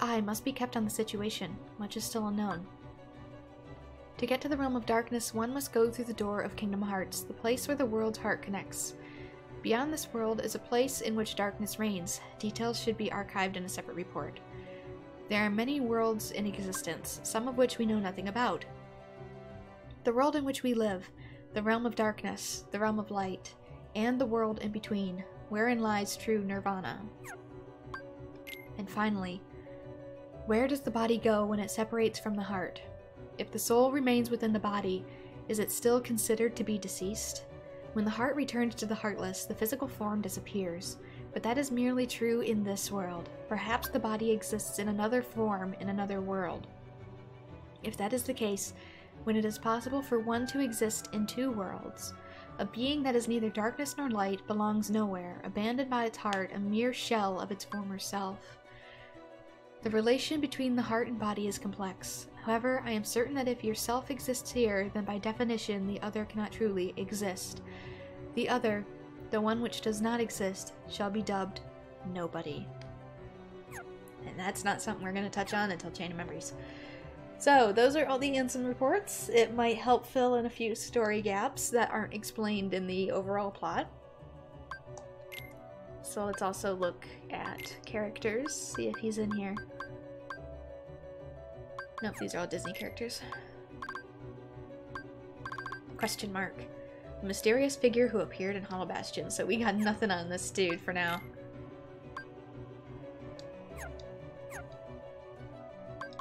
eye must be kept on the situation. Much is still unknown. To get to the realm of darkness, one must go through the door of Kingdom Hearts, the place where the world's heart connects. Beyond this world is a place in which darkness reigns. Details should be archived in a separate report. There are many worlds in existence, some of which we know nothing about. The world in which we live, the realm of darkness, the realm of light, and the world in between, wherein lies true nirvana. And finally, where does the body go when it separates from the heart? If the soul remains within the body, is it still considered to be deceased? When the heart returns to the Heartless, the physical form disappears. But that is merely true in this world. Perhaps the body exists in another form in another world. If that is the case, when it is possible for one to exist in two worlds, a being that is neither darkness nor light belongs nowhere, abandoned by its heart, a mere shell of its former self. The relation between the heart and body is complex. However, I am certain that if your self exists here, then by definition the other cannot truly exist. The other, the one which does not exist, shall be dubbed Nobody. And that's not something we're going to touch on until Chain of Memories. So, those are all the Ansem reports. It might help fill in a few story gaps that aren't explained in the overall plot. So let's also look at characters, see if he's in here. Nope, these are all Disney characters. Question mark. A mysterious figure who appeared in Hollow Bastion, so we got nothing on this dude for now.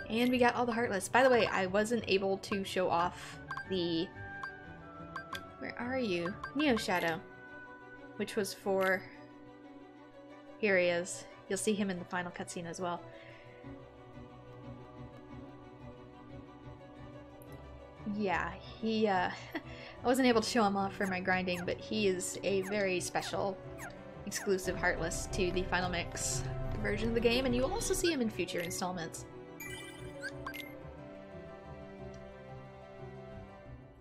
And we got all the Heartless. By the way, I wasn't able to show off the... Where are you? Neo Shadow. Which was for... Here he is. You'll see him in the final cutscene as well. yeah, he, I wasn't able to show him off for my grinding, but he is a very special, exclusive Heartless to the Final Mix version of the game, and you will also see him in future installments.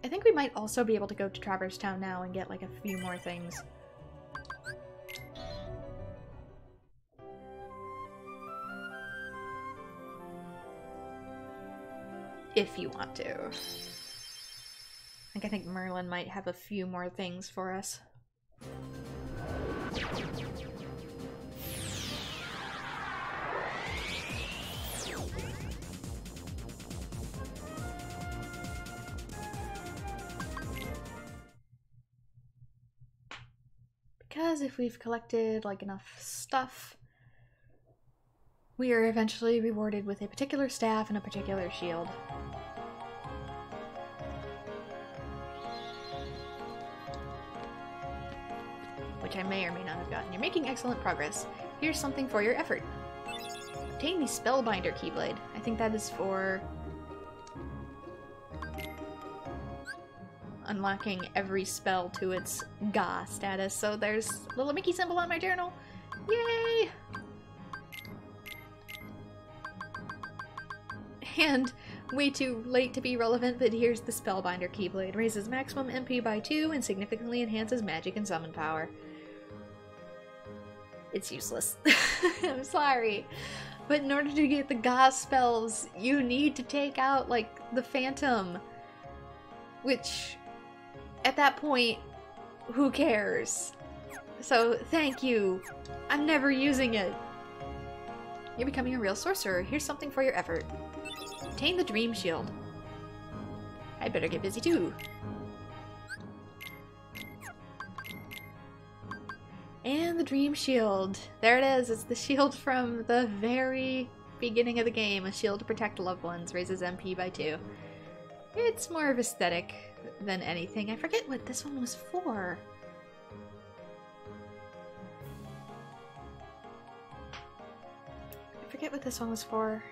I think we might also be able to go to Traverse Town now and get like a few more things. If you want to. Like, I think Merlin might have a few more things for us. Because if we've collected like enough stuff, we are eventually rewarded with a particular staff and a particular shield. Which I may or may not have gotten. You're making excellent progress. Here's something for your effort. Obtain the Spellbinder Keyblade. I think that is for unlocking every spell to its Ga status. So there's a little Mickey symbol on my journal. Yay! And way too late to be relevant, but here's the Spellbinder Keyblade. Raises maximum MP by 2 and significantly enhances magic and summon power. It's useless. I'm sorry. But in order to get the Ga spells, you need to take out, like, the Phantom. Which, at that point, who cares? So, thank you. I'm never using it. You're becoming a real sorcerer. Here's something for your effort. Obtain the Dream Shield. I better get busy too. And the Dream Shield. There it is. It's the shield from the very beginning of the game. A shield to protect loved ones. Raises MP by 2. It's more of aesthetic than anything. I forget what this one was for. I forget what this one was for.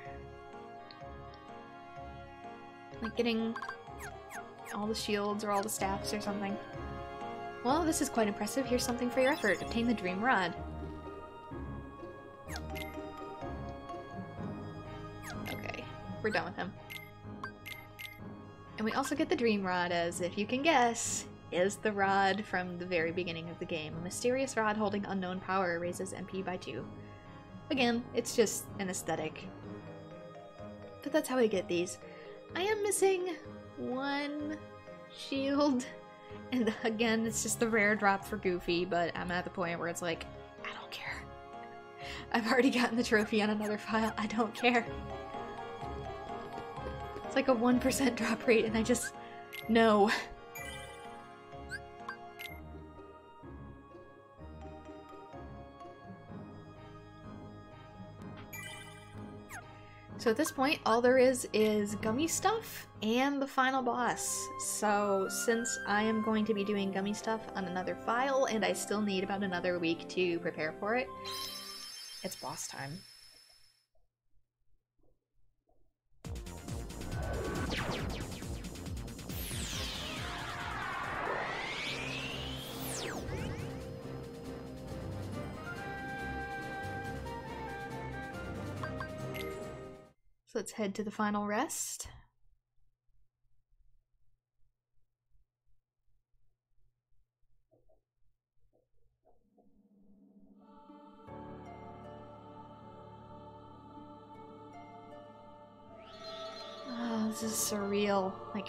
Like getting all the shields or all the staffs or something. Well, this is quite impressive. Here's something for your effort. Obtain the Dream Rod. Okay, we're done with him. And we also get the Dream Rod, as if you can guess, is the rod from the very beginning of the game. A mysterious rod holding unknown power raises MP by 2. Again, it's just an aesthetic. But that's how I get these. I am missing one shield. And again, it's just the rare drop for Goofy, but I'm at the point where it's like, I don't care. I've already gotten the trophy on another file, I don't care. It's like a 1% drop rate and I just... no. So at this point, all there is gummy stuff and the final boss. So since I am going to be doing gummy stuff on another file, and I still need about another week to prepare for it, it's boss time. So let's head to the final rest. Oh, this is surreal. Like,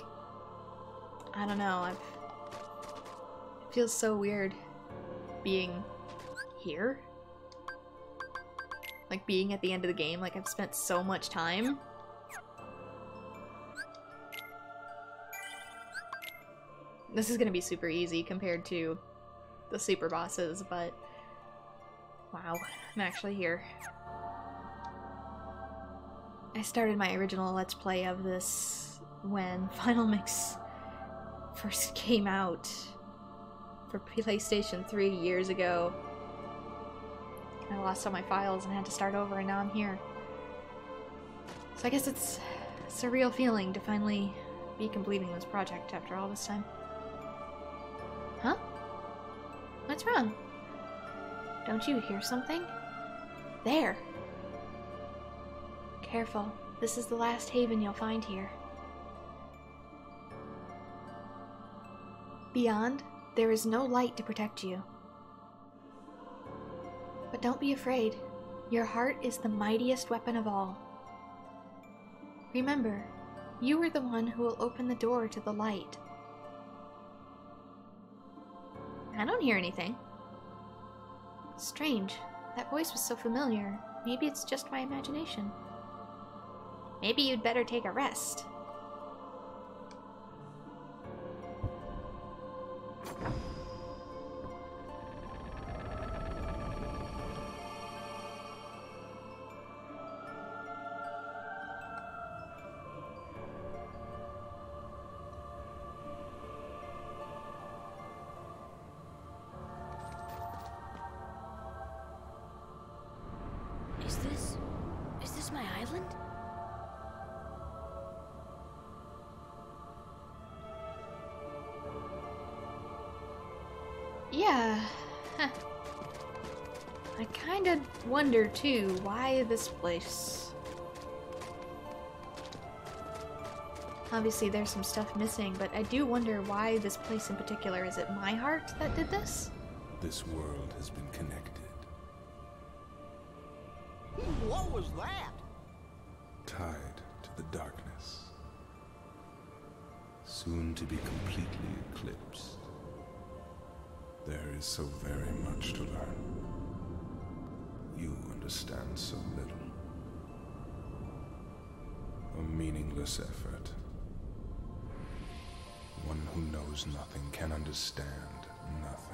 I don't know, it feels so weird being here. Like, being at the end of the game, like, I've spent so much time. This is gonna be super easy compared to the super bosses, but wow, I'm actually here. I started my original Let's Play of this when Final Mix first came out for PlayStation 3 years ago. I lost all my files and had to start over, and now I'm here. So I guess it's a surreal feeling to finally be completing this project after all this time. Huh? What's wrong? Don't you hear something? There! Careful. This is the last haven you'll find here. Beyond, there is no light to protect you. But don't be afraid. Your heart is the mightiest weapon of all. Remember, you are the one who will open the door to the light. I don't hear anything. Strange. That voice was so familiar. Maybe it's just my imagination. Maybe you'd better take a rest. Is this my island? Yeah. Huh. I kinda wonder too, why this place? Obviously there's some stuff missing, but I do wonder why this place in particular. Is it my heart that did this? This world has been connected. What was that? Tied to the darkness. Soon to be completely eclipsed. There is so very much to learn. You understand so little. A meaningless effort. One who knows nothing can understand nothing.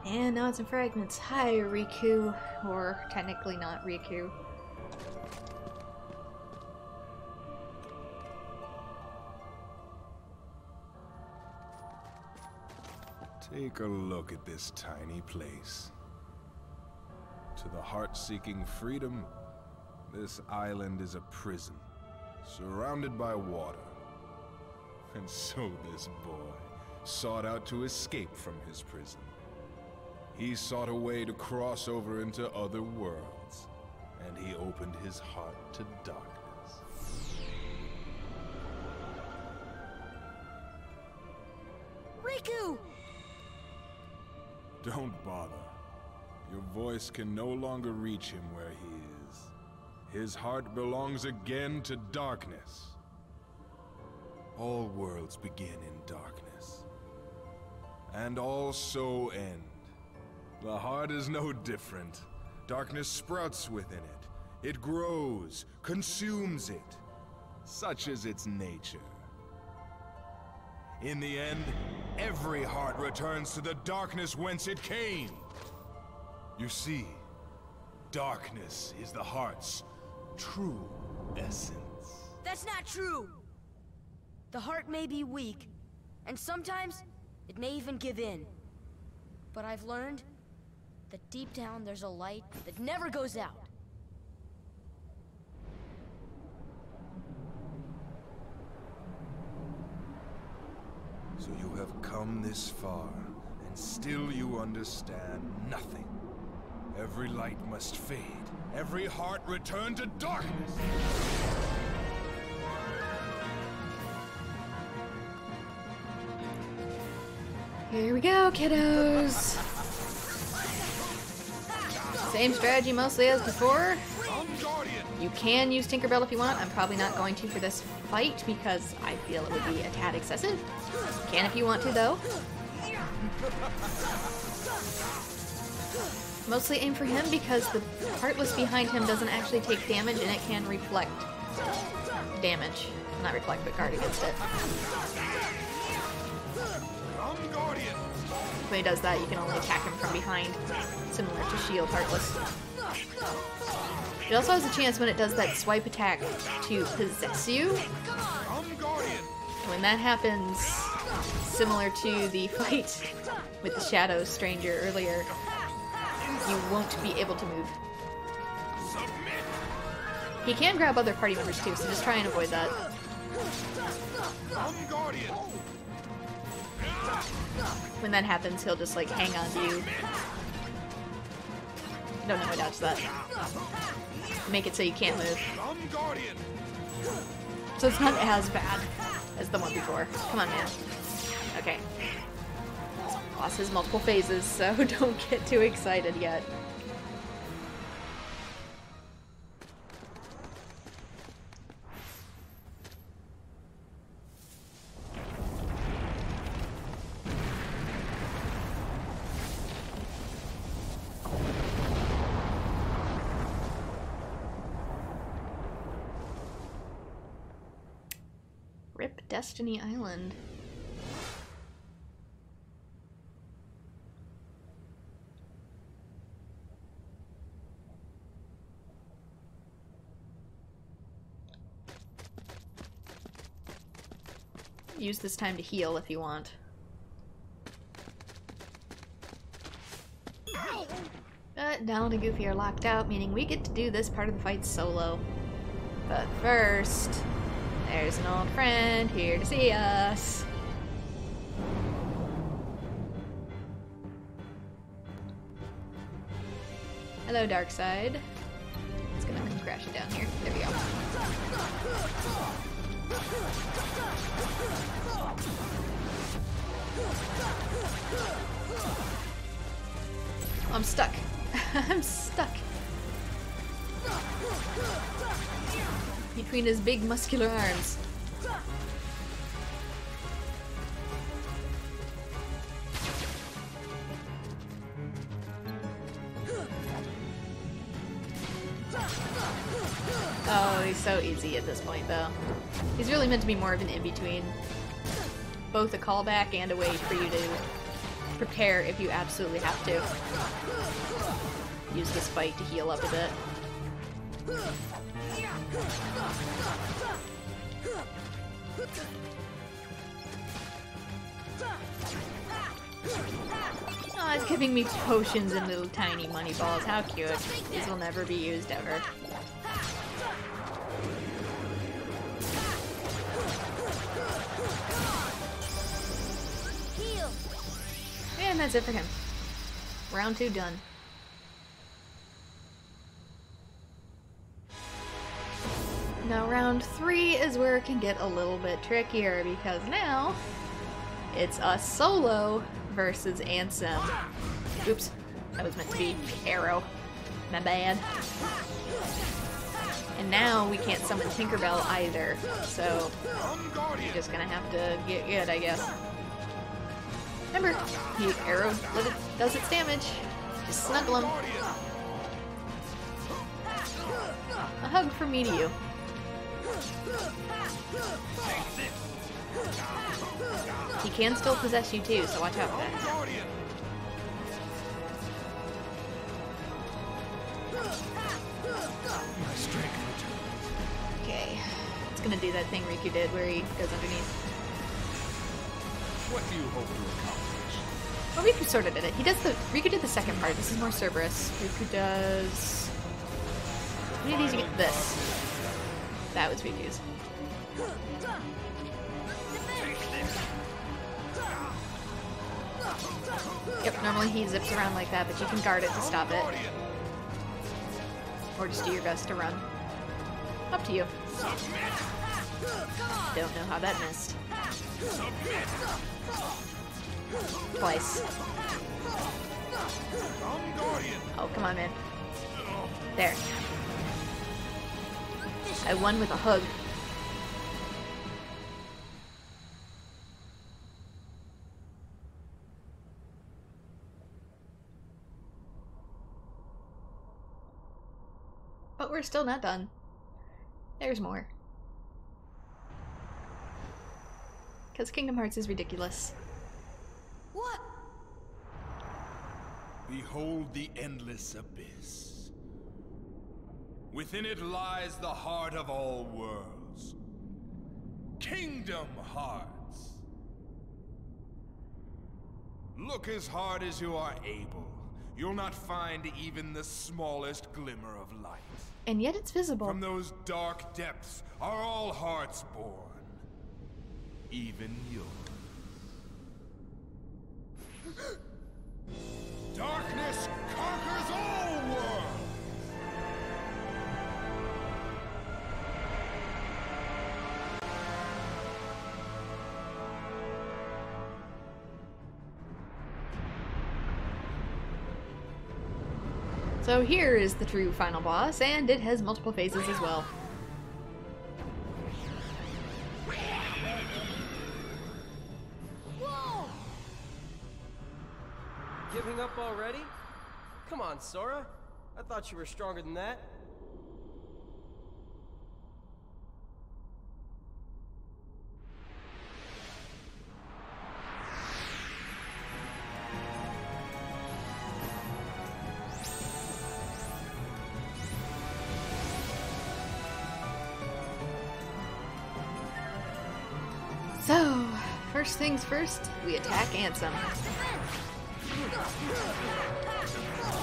And now it's in fragments. Hi, Riku. Or technically not Riku. Take a look at this tiny place. To the heart seeking freedom, this island is a prison, surrounded by water. And so this boy sought out to escape from his prison. He sought a way to cross over into other worlds, and he opened his heart to darkness. Riku! Don't bother. Your voice can no longer reach him where he is. His heart belongs again to darkness. All worlds begin in darkness, and all so end. The heart is no different. Darkness sprouts within it. It grows, consumes it. Such is its nature. In the end, every heart returns to the darkness whence it came. You see, darkness is the heart's true essence. That's not true! The heart may be weak, and sometimes it may even give in. But I've learned that deep down there's a light that never goes out. So you have come this far, and still you understand nothing. Every light must fade. Every heart return to darkness. Here we go, kiddos! Same strategy mostly as before. You can use Tinkerbell if you want. I'm probably not going to for this fight because I feel it would be a tad excessive. You can if you want to, though. Mostly aim for him because the Heartless behind him doesn't actually take damage and it can reflect damage. Not reflect, but guard against it. When he does that, you can only attack him from behind, similar to Shield Heartless. It also has a chance when it does that swipe attack to possess you. When that happens, similar to the fight with the Shadow Stranger earlier, you won't be able to move. He can grab other party members too, so just try and avoid that. When that happens, he'll just like hang on to you. Don't know how to dodge that. Make it so you can't move. So it's not as bad as the one before. Come on, man. Okay. Boss has multiple phases, so don't get too excited yet. Rip Destiny Island. Use this time to heal if you want. But Donald and Goofy are locked out, meaning we get to do this part of the fight solo. But first, there's an old friend here to see us. Hello, Darkseid. It's gonna come crashing down here. There we go. I'm stuck. I'm stuck. Between his big muscular arms. Oh, he's so easy at this point, though. He's really meant to be more of an in-between. Both a callback and a way for you to prepare if you absolutely have to. Use this fight to heal up a bit. Oh, it's giving me potions and little tiny money balls. How cute. These will never be used ever. And that's it for him. Round 2 done. Now round 3 is where it can get a little bit trickier, because now it's us solo versus Ansem. Oops, that was meant to be Arrow. My bad. And now we can't summon Tinkerbell either, so you're just gonna have to get good, I guess. Remember, the arrow does its damage. Just snuggle him. A hug from me to you. He can still possess you too, so watch out for that. Okay, it's gonna do that thing Riku did where he goes underneath. What do you hope to accomplish? Well, Riku sort of did it. Riku did the second part. This is more Cerberus. Riku does... How many of these you get? This. That was Riku's. Yep, normally he zips around like that, but you can guard it to stop it. Or just do your best to run. Up to you. Don't know how that missed. Twice. Oh, come on, man. There. I won with a hug. But we're still not done. There's more. Because Kingdom Hearts is ridiculous. What? Behold the endless abyss. Within it lies the heart of all worlds. Kingdom Hearts. Look as hard as you are able. You'll not find even the smallest glimmer of light. And yet it's visible. From those dark depths are all hearts born. Even yours. Darkness conquers all worlds! So here is the true final boss, and it has multiple phases as well. Whoa! Giving up already? Come on, Sora. I thought you were stronger than that. So, first things first, we attack Ansem.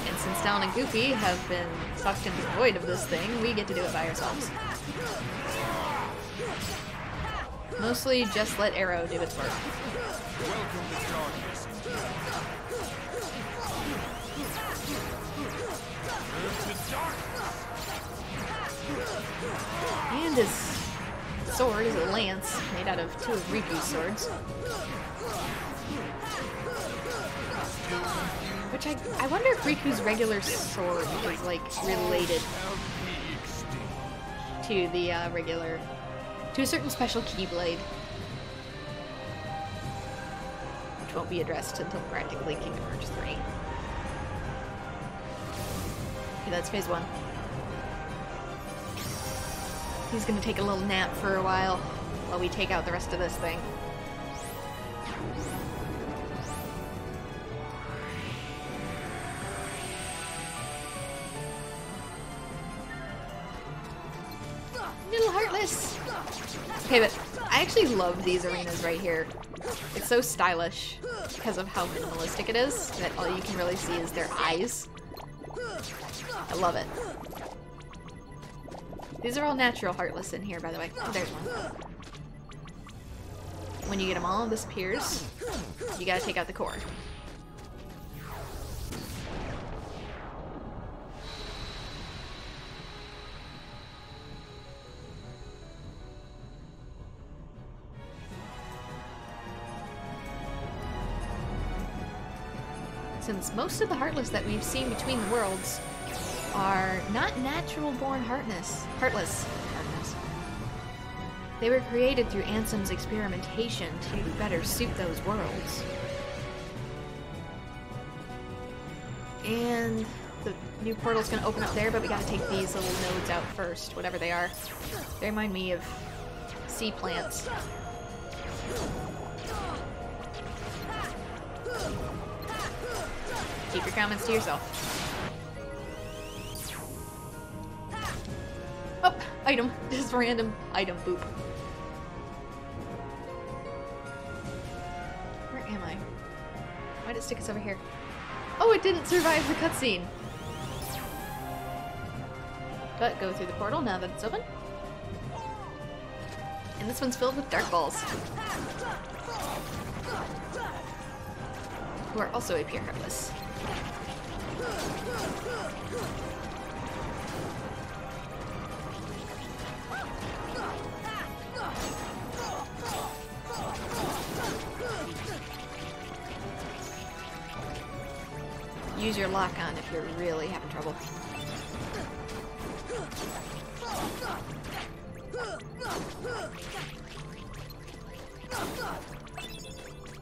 And since Down and Goofy have been sucked into the void of this thing, we get to do it by ourselves. Mostly just let Arrow do its work. Welcome to darkness. Turn to darkness. And his sword is a lance made out of two of Riku's swords. Which I wonder if Riku's regular sword is like related to the to a certain special Keyblade. Which won't be addressed until practically Kingdom Hearts 3. Okay, that's phase 1. He's gonna take a little nap for a while we take out the rest of this thing. Little Heartless! Okay, but I actually love these arenas right here. It's so stylish because of how minimalistic it is that all you can really see is their eyes. I love it. These are all natural Heartless in here, by the way. Oh, there's one. When you get them all, this appears. You gotta take out the core. Since most of the Heartless that we've seen between the worlds are not natural-born Heartless. They were created through Ansem's experimentation to better suit those worlds. And the new portal's gonna open up there, but we gotta take these little nodes out first, whatever they are. They remind me of sea plants. Keep your comments to yourself. Oh, item. Just random item. Boop. Where am I? Why did it stick us over here? Oh, it didn't survive the cutscene. But go through the portal now that it's open. And this one's filled with dark balls. Who are also appear Heartless. Use your lock-on if you're really having trouble.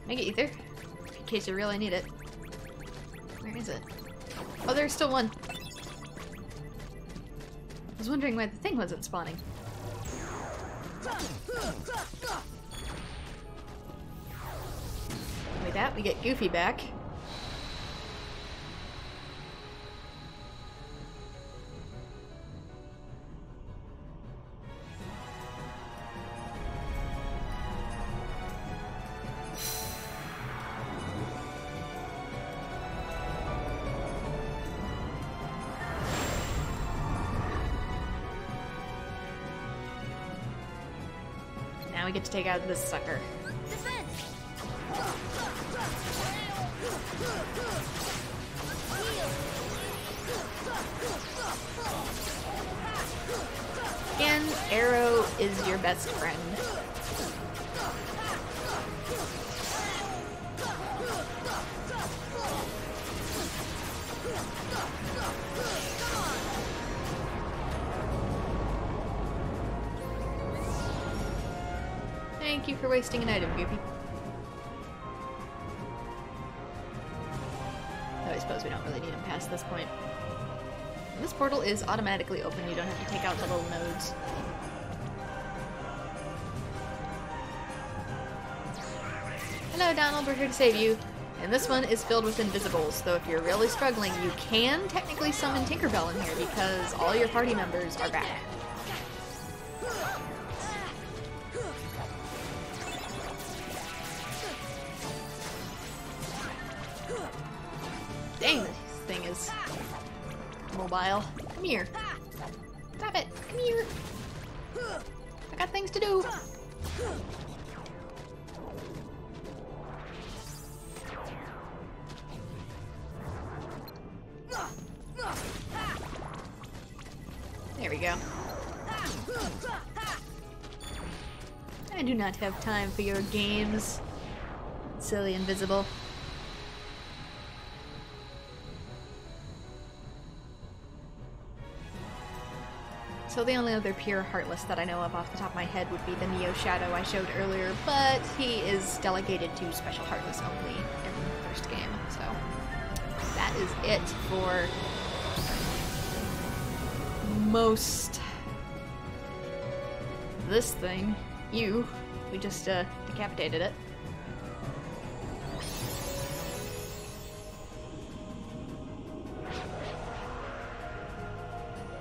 Make it ether, in case you really need it. Where is it? Oh, there's still one. I was wondering why the thing wasn't spawning. With that, we get Goofy back. now we get to take out this sucker. Again, arrow is your best friend. Thank you for wasting an item, Goofy. Though I suppose we don't really need him past this point. This portal is automatically open, you don't have to take out the little nodes. Hello Donald, we're here to save you. And this one is filled with invisibles, though if you're really struggling, you can technically summon Tinkerbell in here because all your party members are back. Dang, this thing is mobile. Come here. Stop it. Come here. I got things to do. There we go. I do not have time for your games, silly invisible. So the only other pure Heartless that I know of off the top of my head would be the Neo Shadow I showed earlier, but he is delegated to Special Heartless only in the first game, so that is it for most this thing. We just decapitated it.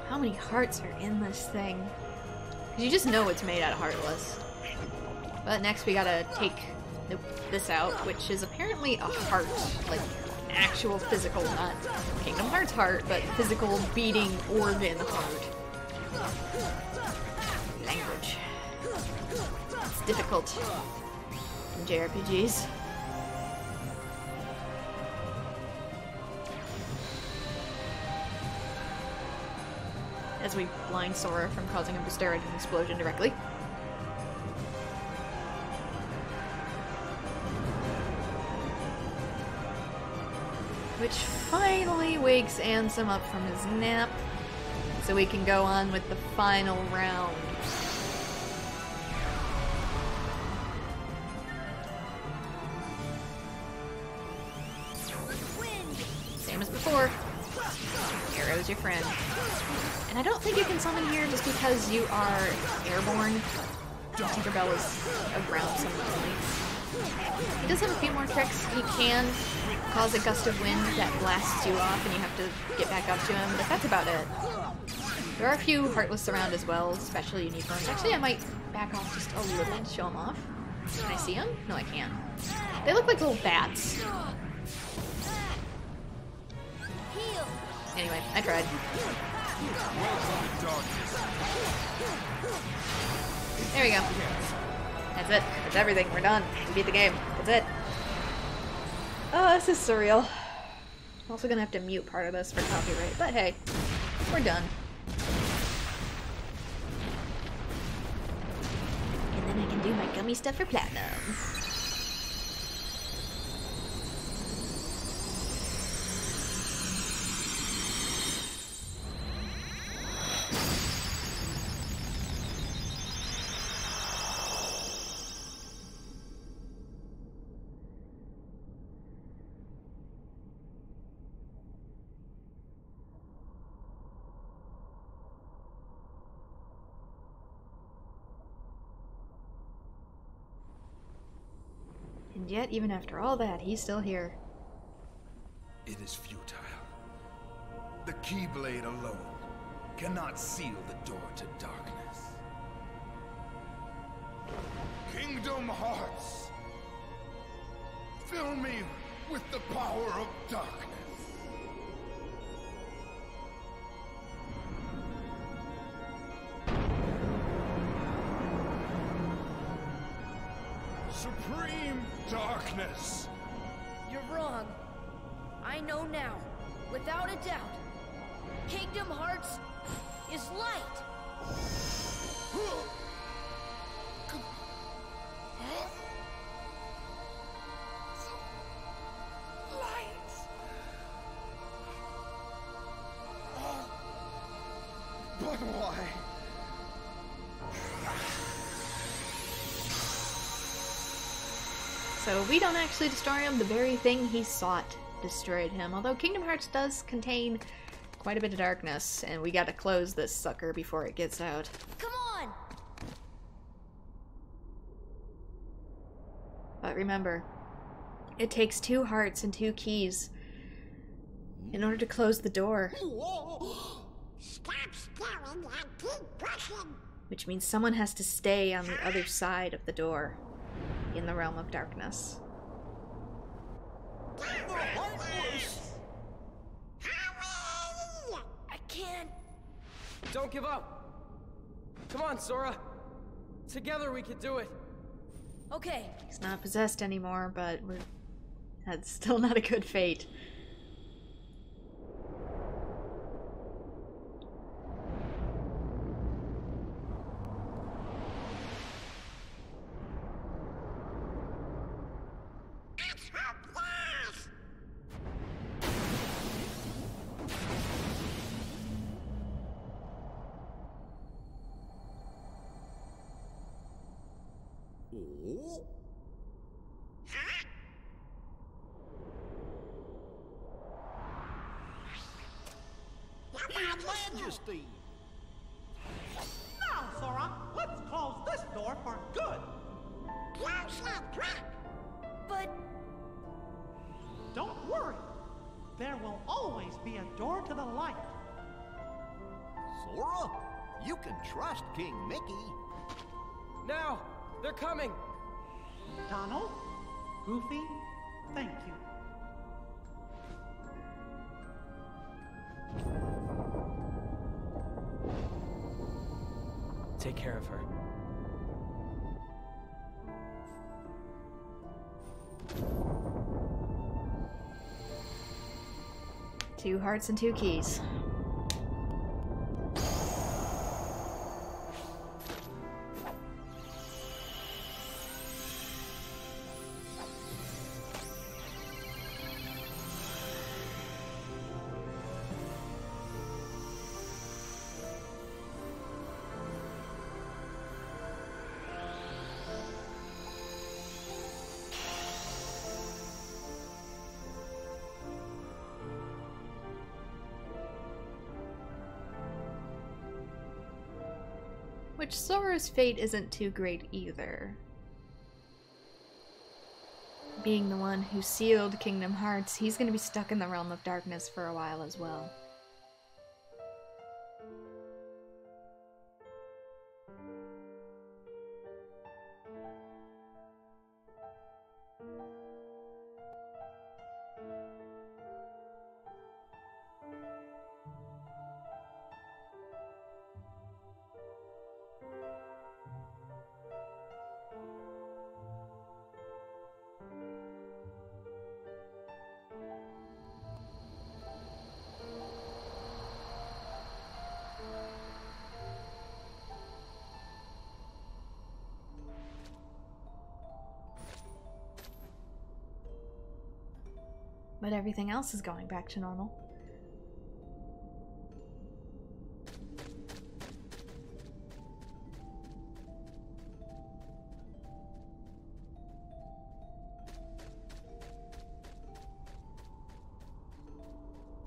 How many hearts are in this thing? Because you just know it's made out of Heartless. But next we gotta take this out, which is apparently a heart. Like, an actual physical, not Kingdom Hearts heart, but physical beating organ heart. Language. It's difficult in JRPGs. As we blind Sora from causing him to stare at an explosion directly. Which finally wakes Ansem up from his nap, so we can go on with the final round. Same as before. Arrow's your friend. And I don't think you can summon here just because you are airborne. Tinkerbell is a ground summon only. He does have a few more tricks. He can cause a gust of wind that blasts you off and you have to get back up to him, but that's about it. There are a few Heartless around as well, especially unicorns. Actually, I might back off just a little to show them off. Can I see them? No, I can't. They look like little bats. Anyway, I tried. There we go. That's it. That's everything. We're done. We beat the game. That's it. Oh, this is surreal. I'm also gonna have to mute part of this for copyright, but hey, we're done. And then I can do my gummy stuff for platinum. And yet, even after all that, he's still here. It is futile. The Keyblade alone cannot seal the door to darkness. Kingdom Hearts, fill me with the power of darkness. darkness. You're wrong. I know now, without a doubt. Kingdom Hearts is light. But why? So we don't actually destroy him, the very thing he sought destroyed him. Although Kingdom Hearts does contain quite a bit of darkness, and we gotta close this sucker before it gets out. Come on! But remember, it takes 2 hearts and 2 keys in order to close the door. Stop staring and keep pushing. Which means someone has to stay on the other side of the door in the realm of darkness. I can't. Don't give up. Come on, Sora. Together we can do it. Okay. He's not possessed anymore, but that's still not a good fate. Your Majesty! Now, Sora, let's close this door for good. Close it quick. But Don't worry. There will always be a door to the light. Sora, you can trust King Mickey. Now! They're coming! Donald, Goofy, thank you. Take care of her. Two hearts and 2 keys. Which Sora's fate isn't too great either. Being the one who sealed Kingdom Hearts, he's gonna be stuck in the realm of darkness for a while as well. But everything else is going back to normal.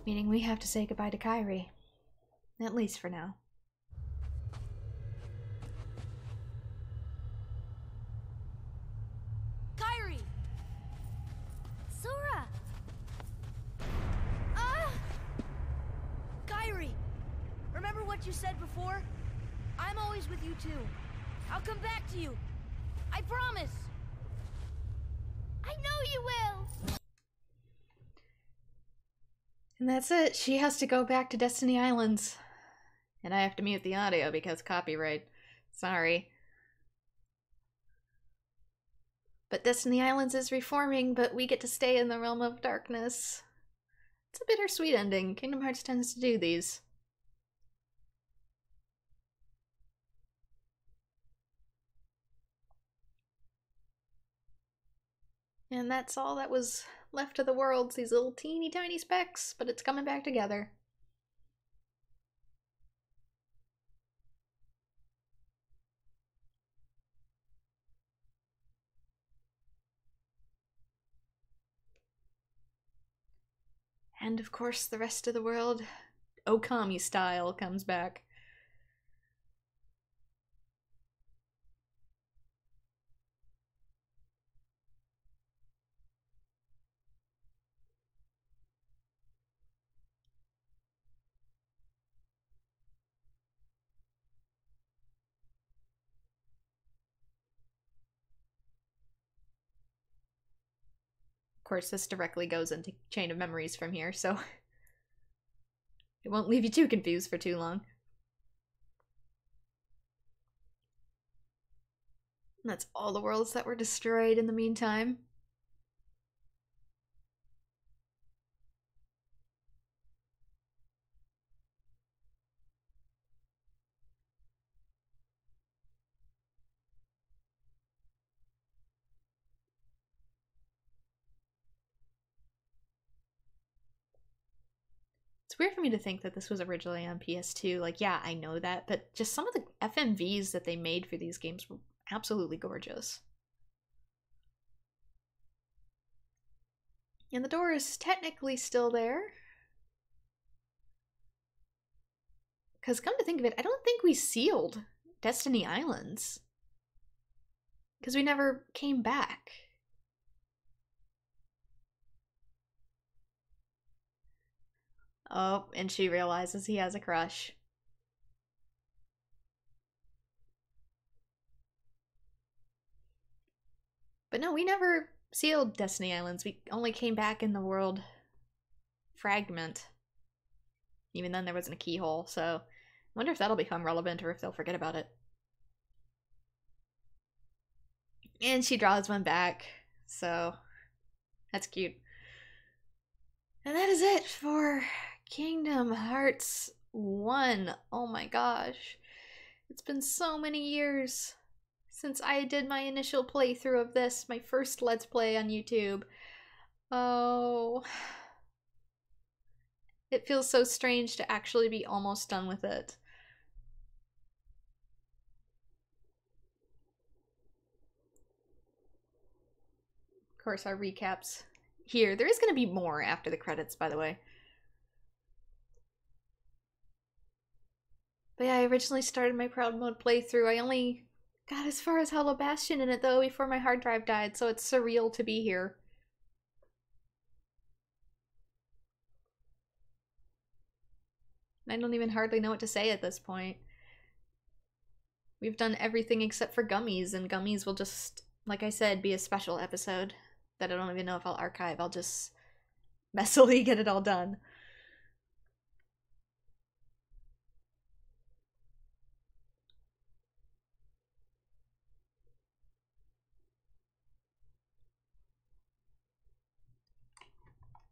Meaning we have to say goodbye to Kairi. At least for now. Kairi! Sora! Kairi! Remember what you said before? I'm always with you too. I'll come back to you. I promise! I know you will! And that's it. She has to go back to Destiny Islands. And I have to mute the audio because copyright. Sorry. But Destiny Islands is reforming, but we get to stay in the realm of darkness. It's a bittersweet ending. Kingdom Hearts tends to do these. And that's all that was left of the worlds, these little teeny tiny specks, but it's coming back together. And of course, the rest of the world, Okami style, comes back. Of course, this directly goes into Chain of Memories from here, so it won't leave you too confused for too long. And that's all the worlds that were destroyed in the meantime. It's weird for me to think that this was originally on PS2. Like, yeah, I know that, but just some of the FMVs that they made for these games were absolutely gorgeous. And the door is technically still there. Because come to think of it, I don't think we sealed Destiny Islands. Because we never came back. Oh, and she realizes he has a crush. But no, we never sealed Destiny Islands. We only came back in the world fragment. Even then there wasn't a keyhole, so I wonder if that'll become relevant or if they'll forget about it. And she draws one back, so that's cute. And that is it for Kingdom Hearts 1. Oh my gosh. It's been so many years since I did my initial playthrough of this, my first Let's Play on YouTube. Oh. It feels so strange to actually be almost done with it. Of course, our recaps here. There is going to be more after the credits, by the way. But yeah, I originally started my Proud Mode playthrough. I only got as far as Hollow Bastion in it, though, before my hard drive died, so it's surreal to be here. I don't even hardly know what to say at this point. We've done everything except for Gummies, and Gummies will just, like I said, be a special episode that I don't even know if I'll archive. I'll just messily get it all done.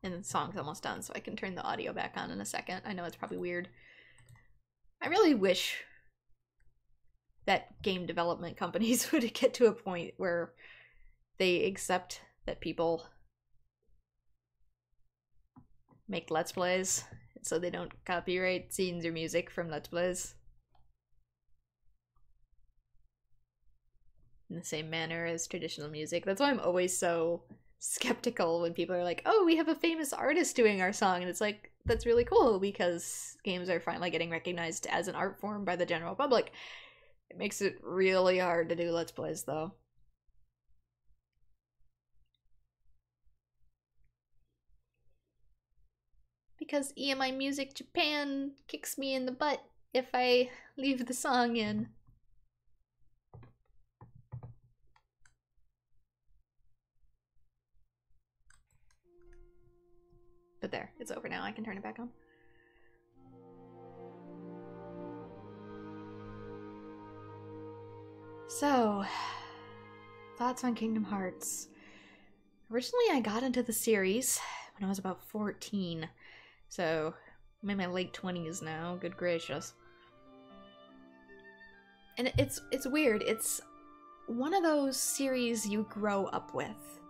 And the song's almost done, so I can turn the audio back on in a second. I know it's probably weird. I really wish that game development companies would get to a point where they accept that people make Let's Plays, so they don't copyright scenes or music from Let's Plays in the same manner as traditional music. That's why I'm always so skeptical when people are like, oh, we have a famous artist doing our song, and it's like, that's really cool because games are finally getting recognized as an art form by the general public. It makes it really hard to do Let's Plays, though. Because EMI Music Japan kicks me in the butt if I leave the song in. But there, it's over now. I can turn it back on. So, thoughts on Kingdom Hearts. Originally, I got into the series when I was about 14, so I'm in my late 20s now, good gracious. And it's weird, it's one of those series you grow up with,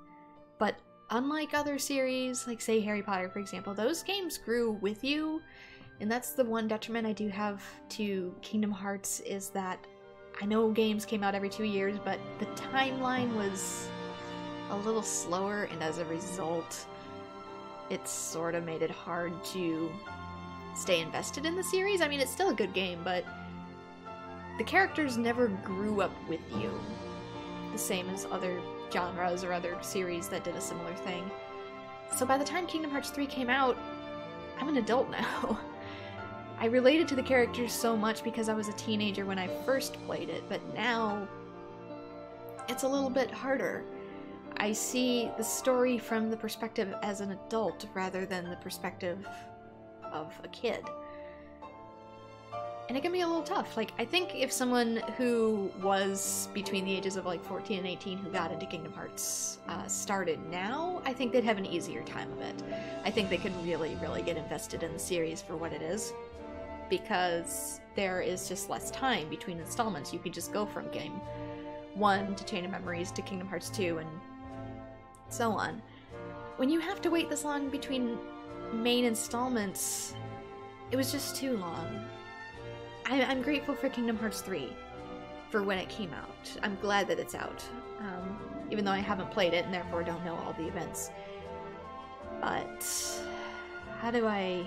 but unlike other series, like say Harry Potter for example, those games grew with you, and that's the one detriment I do have to Kingdom Hearts, is that I know games came out every 2 years, but the timeline was a little slower, and as a result, it sort of made it hard to stay invested in the series. I mean, it's still a good game, but the characters never grew up with you, the same as other genres or other series that did a similar thing. So by the time Kingdom Hearts 3 came out, I'm an adult now. I related to the characters so much because I was a teenager when I first played it, but now it's a little bit harder. I see the story from the perspective as an adult rather than the perspective of a kid. And it can be a little tough. Like, I think if someone who was between the ages of like 14 and 18 who got into Kingdom Hearts started now, I think they'd have an easier time of it. I think they could really, really get invested in the series for what it is, because there is just less time between installments. You could just go from game 1 to Chain of Memories to Kingdom Hearts 2 and so on. When you have to wait this long between main installments, it was just too long. I'm grateful for Kingdom Hearts 3 for when it came out. I'm glad that it's out, even though I haven't played it and therefore don't know all the events. But how do I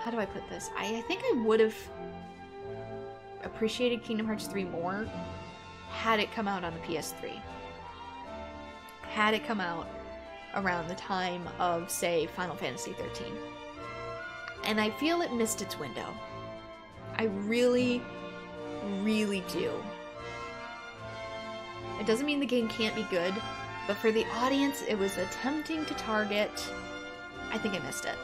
put this? I think I would have appreciated Kingdom Hearts 3 more had it come out on the PS3. Had it come out around the time of, say, Final Fantasy 13. And I feel it missed its window. I really, really do. It doesn't mean the game can't be good, but for the audience it was attempting to target, I think I missed it.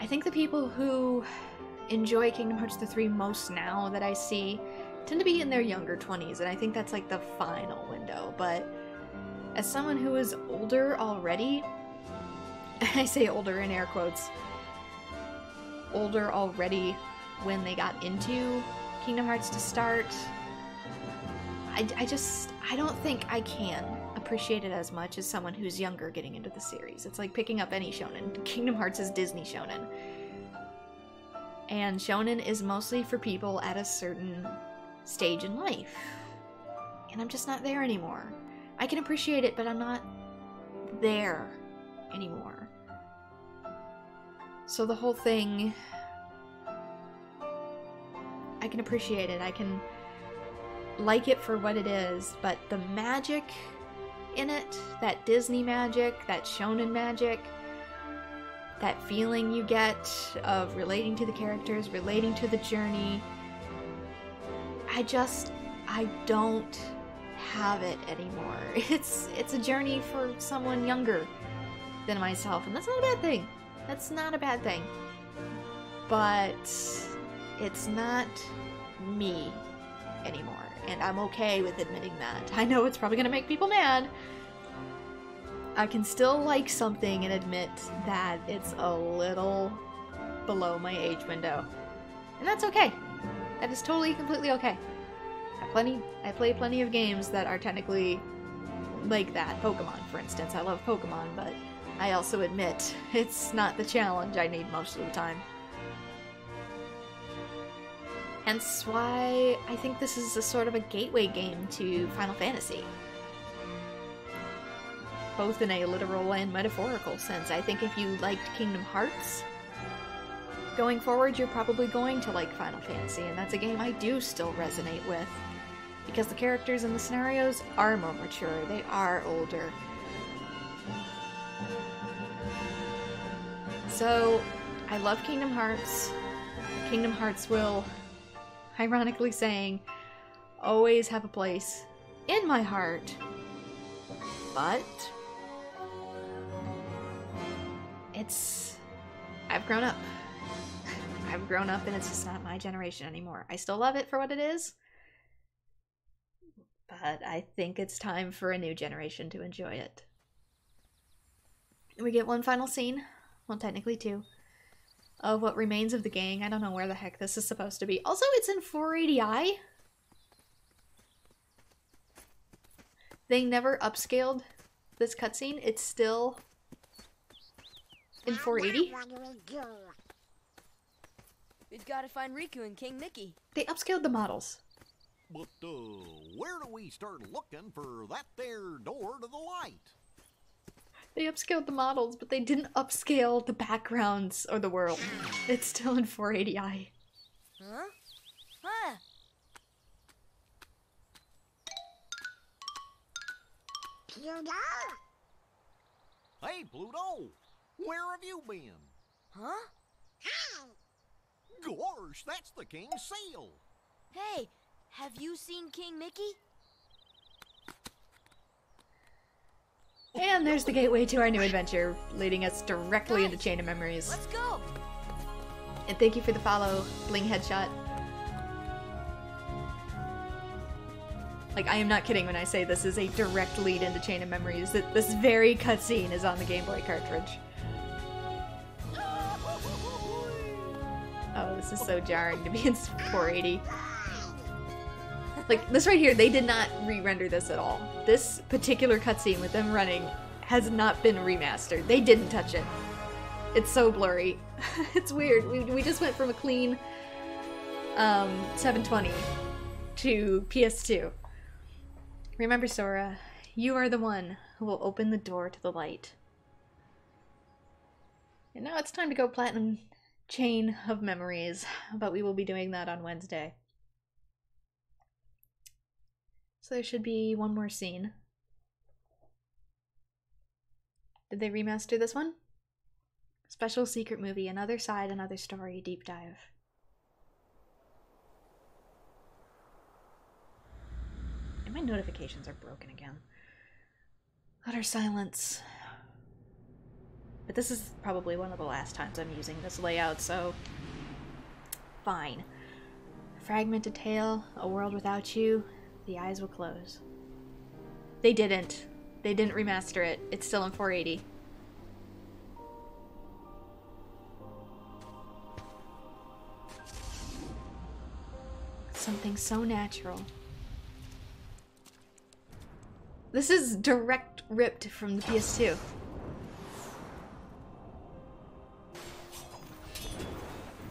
I think the people who enjoy Kingdom Hearts 3 most now that I see tend to be in their younger 20s, and I think that's like the final window. But as someone who is older already, I say older in air quotes, older already when they got into Kingdom Hearts to start, I don't think I can appreciate it as much as someone who's younger getting into the series. It's like picking up any shonen. Kingdom Hearts is Disney shonen. And shonen is mostly for people at a certain stage in life. And I'm just not there anymore. I can appreciate it, but I'm not there anymore. So the whole thing, I can appreciate it, I can like it for what it is, but the magic in it, that Disney magic, that shonen magic, that feeling you get of relating to the characters, relating to the journey, I don't have it anymore. It's a journey for someone younger than myself, and that's not a bad thing. That's not a bad thing. But it's not me anymore, and I'm okay with admitting that. I know it's probably gonna make people mad. I can still like something and admit that it's a little below my age window. And that's okay. That is totally, completely okay. I play plenty of games that are technically like that. Pokemon, for instance. I love Pokemon, but I also admit it's not the challenge I need most of the time. Hence why I think this is a sort of a gateway game to Final Fantasy. Both in a literal and metaphorical sense. I think if you liked Kingdom Hearts, going forward you're probably going to like Final Fantasy, and that's a game I do still resonate with. Because the characters and the scenarios are more mature, they are older. So, I love Kingdom Hearts. Kingdom Hearts will, ironically saying, always have a place in my heart. But I've grown up. I've grown up and it's just not my generation anymore. I still love it for what it is, but I think it's time for a new generation to enjoy it. We get one final scene, well, technically two, of what remains of the gang. I don't know where the heck this is supposed to be. Also, it's in 480i. They never upscaled this cutscene. It's still in 480. We've got to find Riku and King Mickey. They upscaled the models. But, where do we start looking for that there door to the light? They upscaled the models, but they didn't upscale the backgrounds or the world. It's still in 480i. Huh? Huh? Pluto? Hey, Pluto! Where have you been? Huh? Hi! Gosh, that's the king's seal! Hey, have you seen King Mickey? And there's the gateway to our new adventure, leading us directly into Chain of Memories. Let's go! And thank you for the follow, Bling Headshot. Like, I am not kidding when I say this is a direct lead into Chain of Memories. That this very cutscene is on the Game Boy cartridge. Oh, this is so jarring to be in 480. Like, this right here, they did not re-render this at all. This particular cutscene with them running has not been remastered. They didn't touch it. It's so blurry. It's weird. We just went from a clean 720 to PS2. Remember, Sora, you are the one who will open the door to the light. And now it's time to go platinum Chain of Memories, but we will be doing that on Wednesday. So there should be one more scene. Did they remaster this one? Special secret movie, another side, another story, deep dive. And my notifications are broken again. Utter silence. But this is probably one of the last times I'm using this layout, so fine. Fragmented tale, a world without you, the eyes will close. They didn't. They didn't remaster it. It's still in 480. Something so natural. This is direct ripped from the PS2.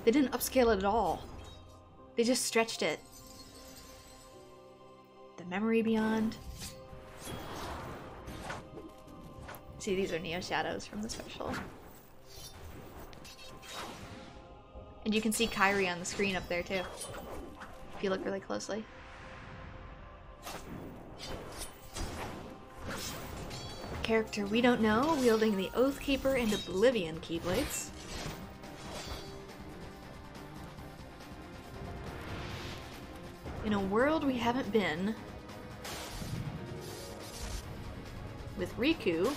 They didn't upscale it at all. They just stretched it. The memory beyond. See, these are Neo shadows from the special. And you can see Kairi on the screen up there too, if you look really closely. A character we don't know, wielding the Oathkeeper and Oblivion Keyblades. In a world we haven't been, with Riku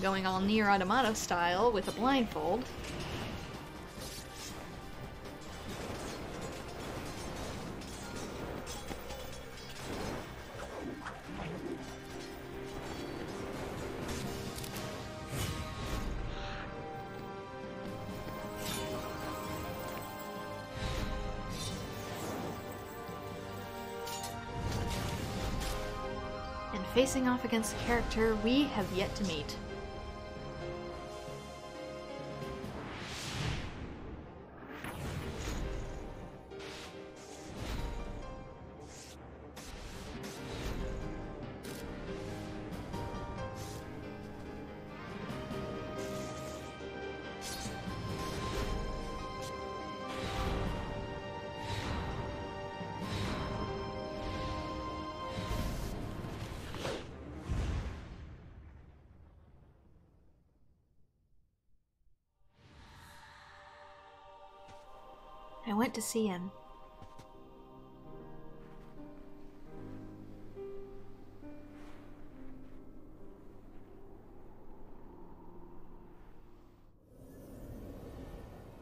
going all Nier Automata style with a blindfold. Facing off against a character we have yet to meet. I went to see him.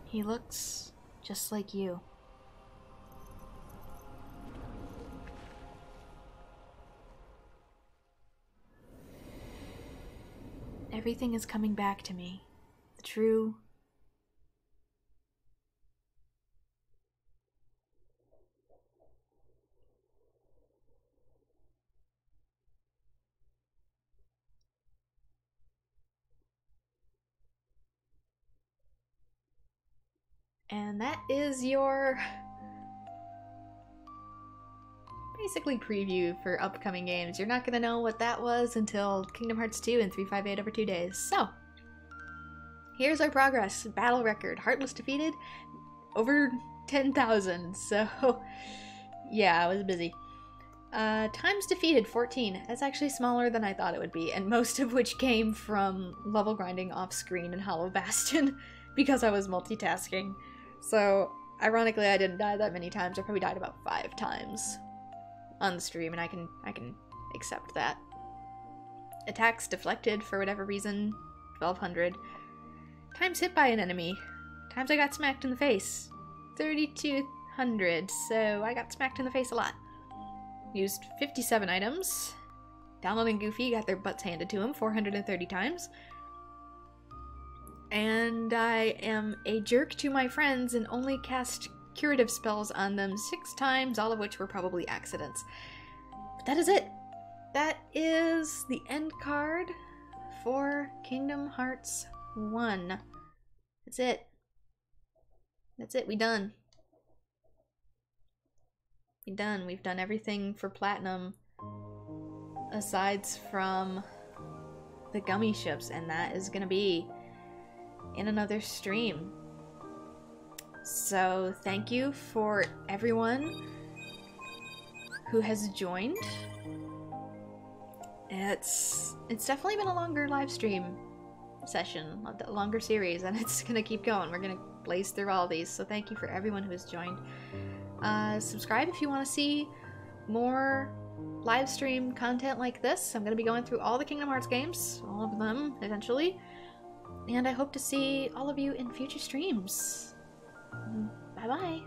He looks just like you. Everything is coming back to me. The true... And that is your basically preview for upcoming games. You're not gonna know what that was until Kingdom Hearts 2 and 358 over 2 days. So, here's our progress. Battle record. Heartless defeated over 10,000. So, yeah, I was busy. Times defeated 14. That's actually smaller than I thought it would be, and most of which came from level grinding off screen in Hollow Bastion because I was multitasking. So, ironically, I didn't die that many times. I probably died about 5 times on the stream, and I can accept that. Attacks deflected for whatever reason, 1,200. Times hit by an enemy. Times I got smacked in the face, 3,200. So I got smacked in the face a lot. Used 57 items. Donald and Goofy got their butts handed to them 430 times. And I am a jerk to my friends and only cast curative spells on them 6 times, all of which were probably accidents. But that is it. That is the end card for Kingdom Hearts 1. That's it. That's it. We done. We done. We've done everything for Platinum aside from the gummy ships, and that is gonna be in another stream. So thank you for everyone who has joined. It's definitely been a longer live stream session, a longer series, and it's gonna keep going. We're gonna blaze through all these, so thank you for everyone who has joined. Subscribe if you want to see more live stream content like this. I'm gonna be going through all the Kingdom Hearts games, all of them eventually. And I hope to see all of you in future streams. Bye-bye.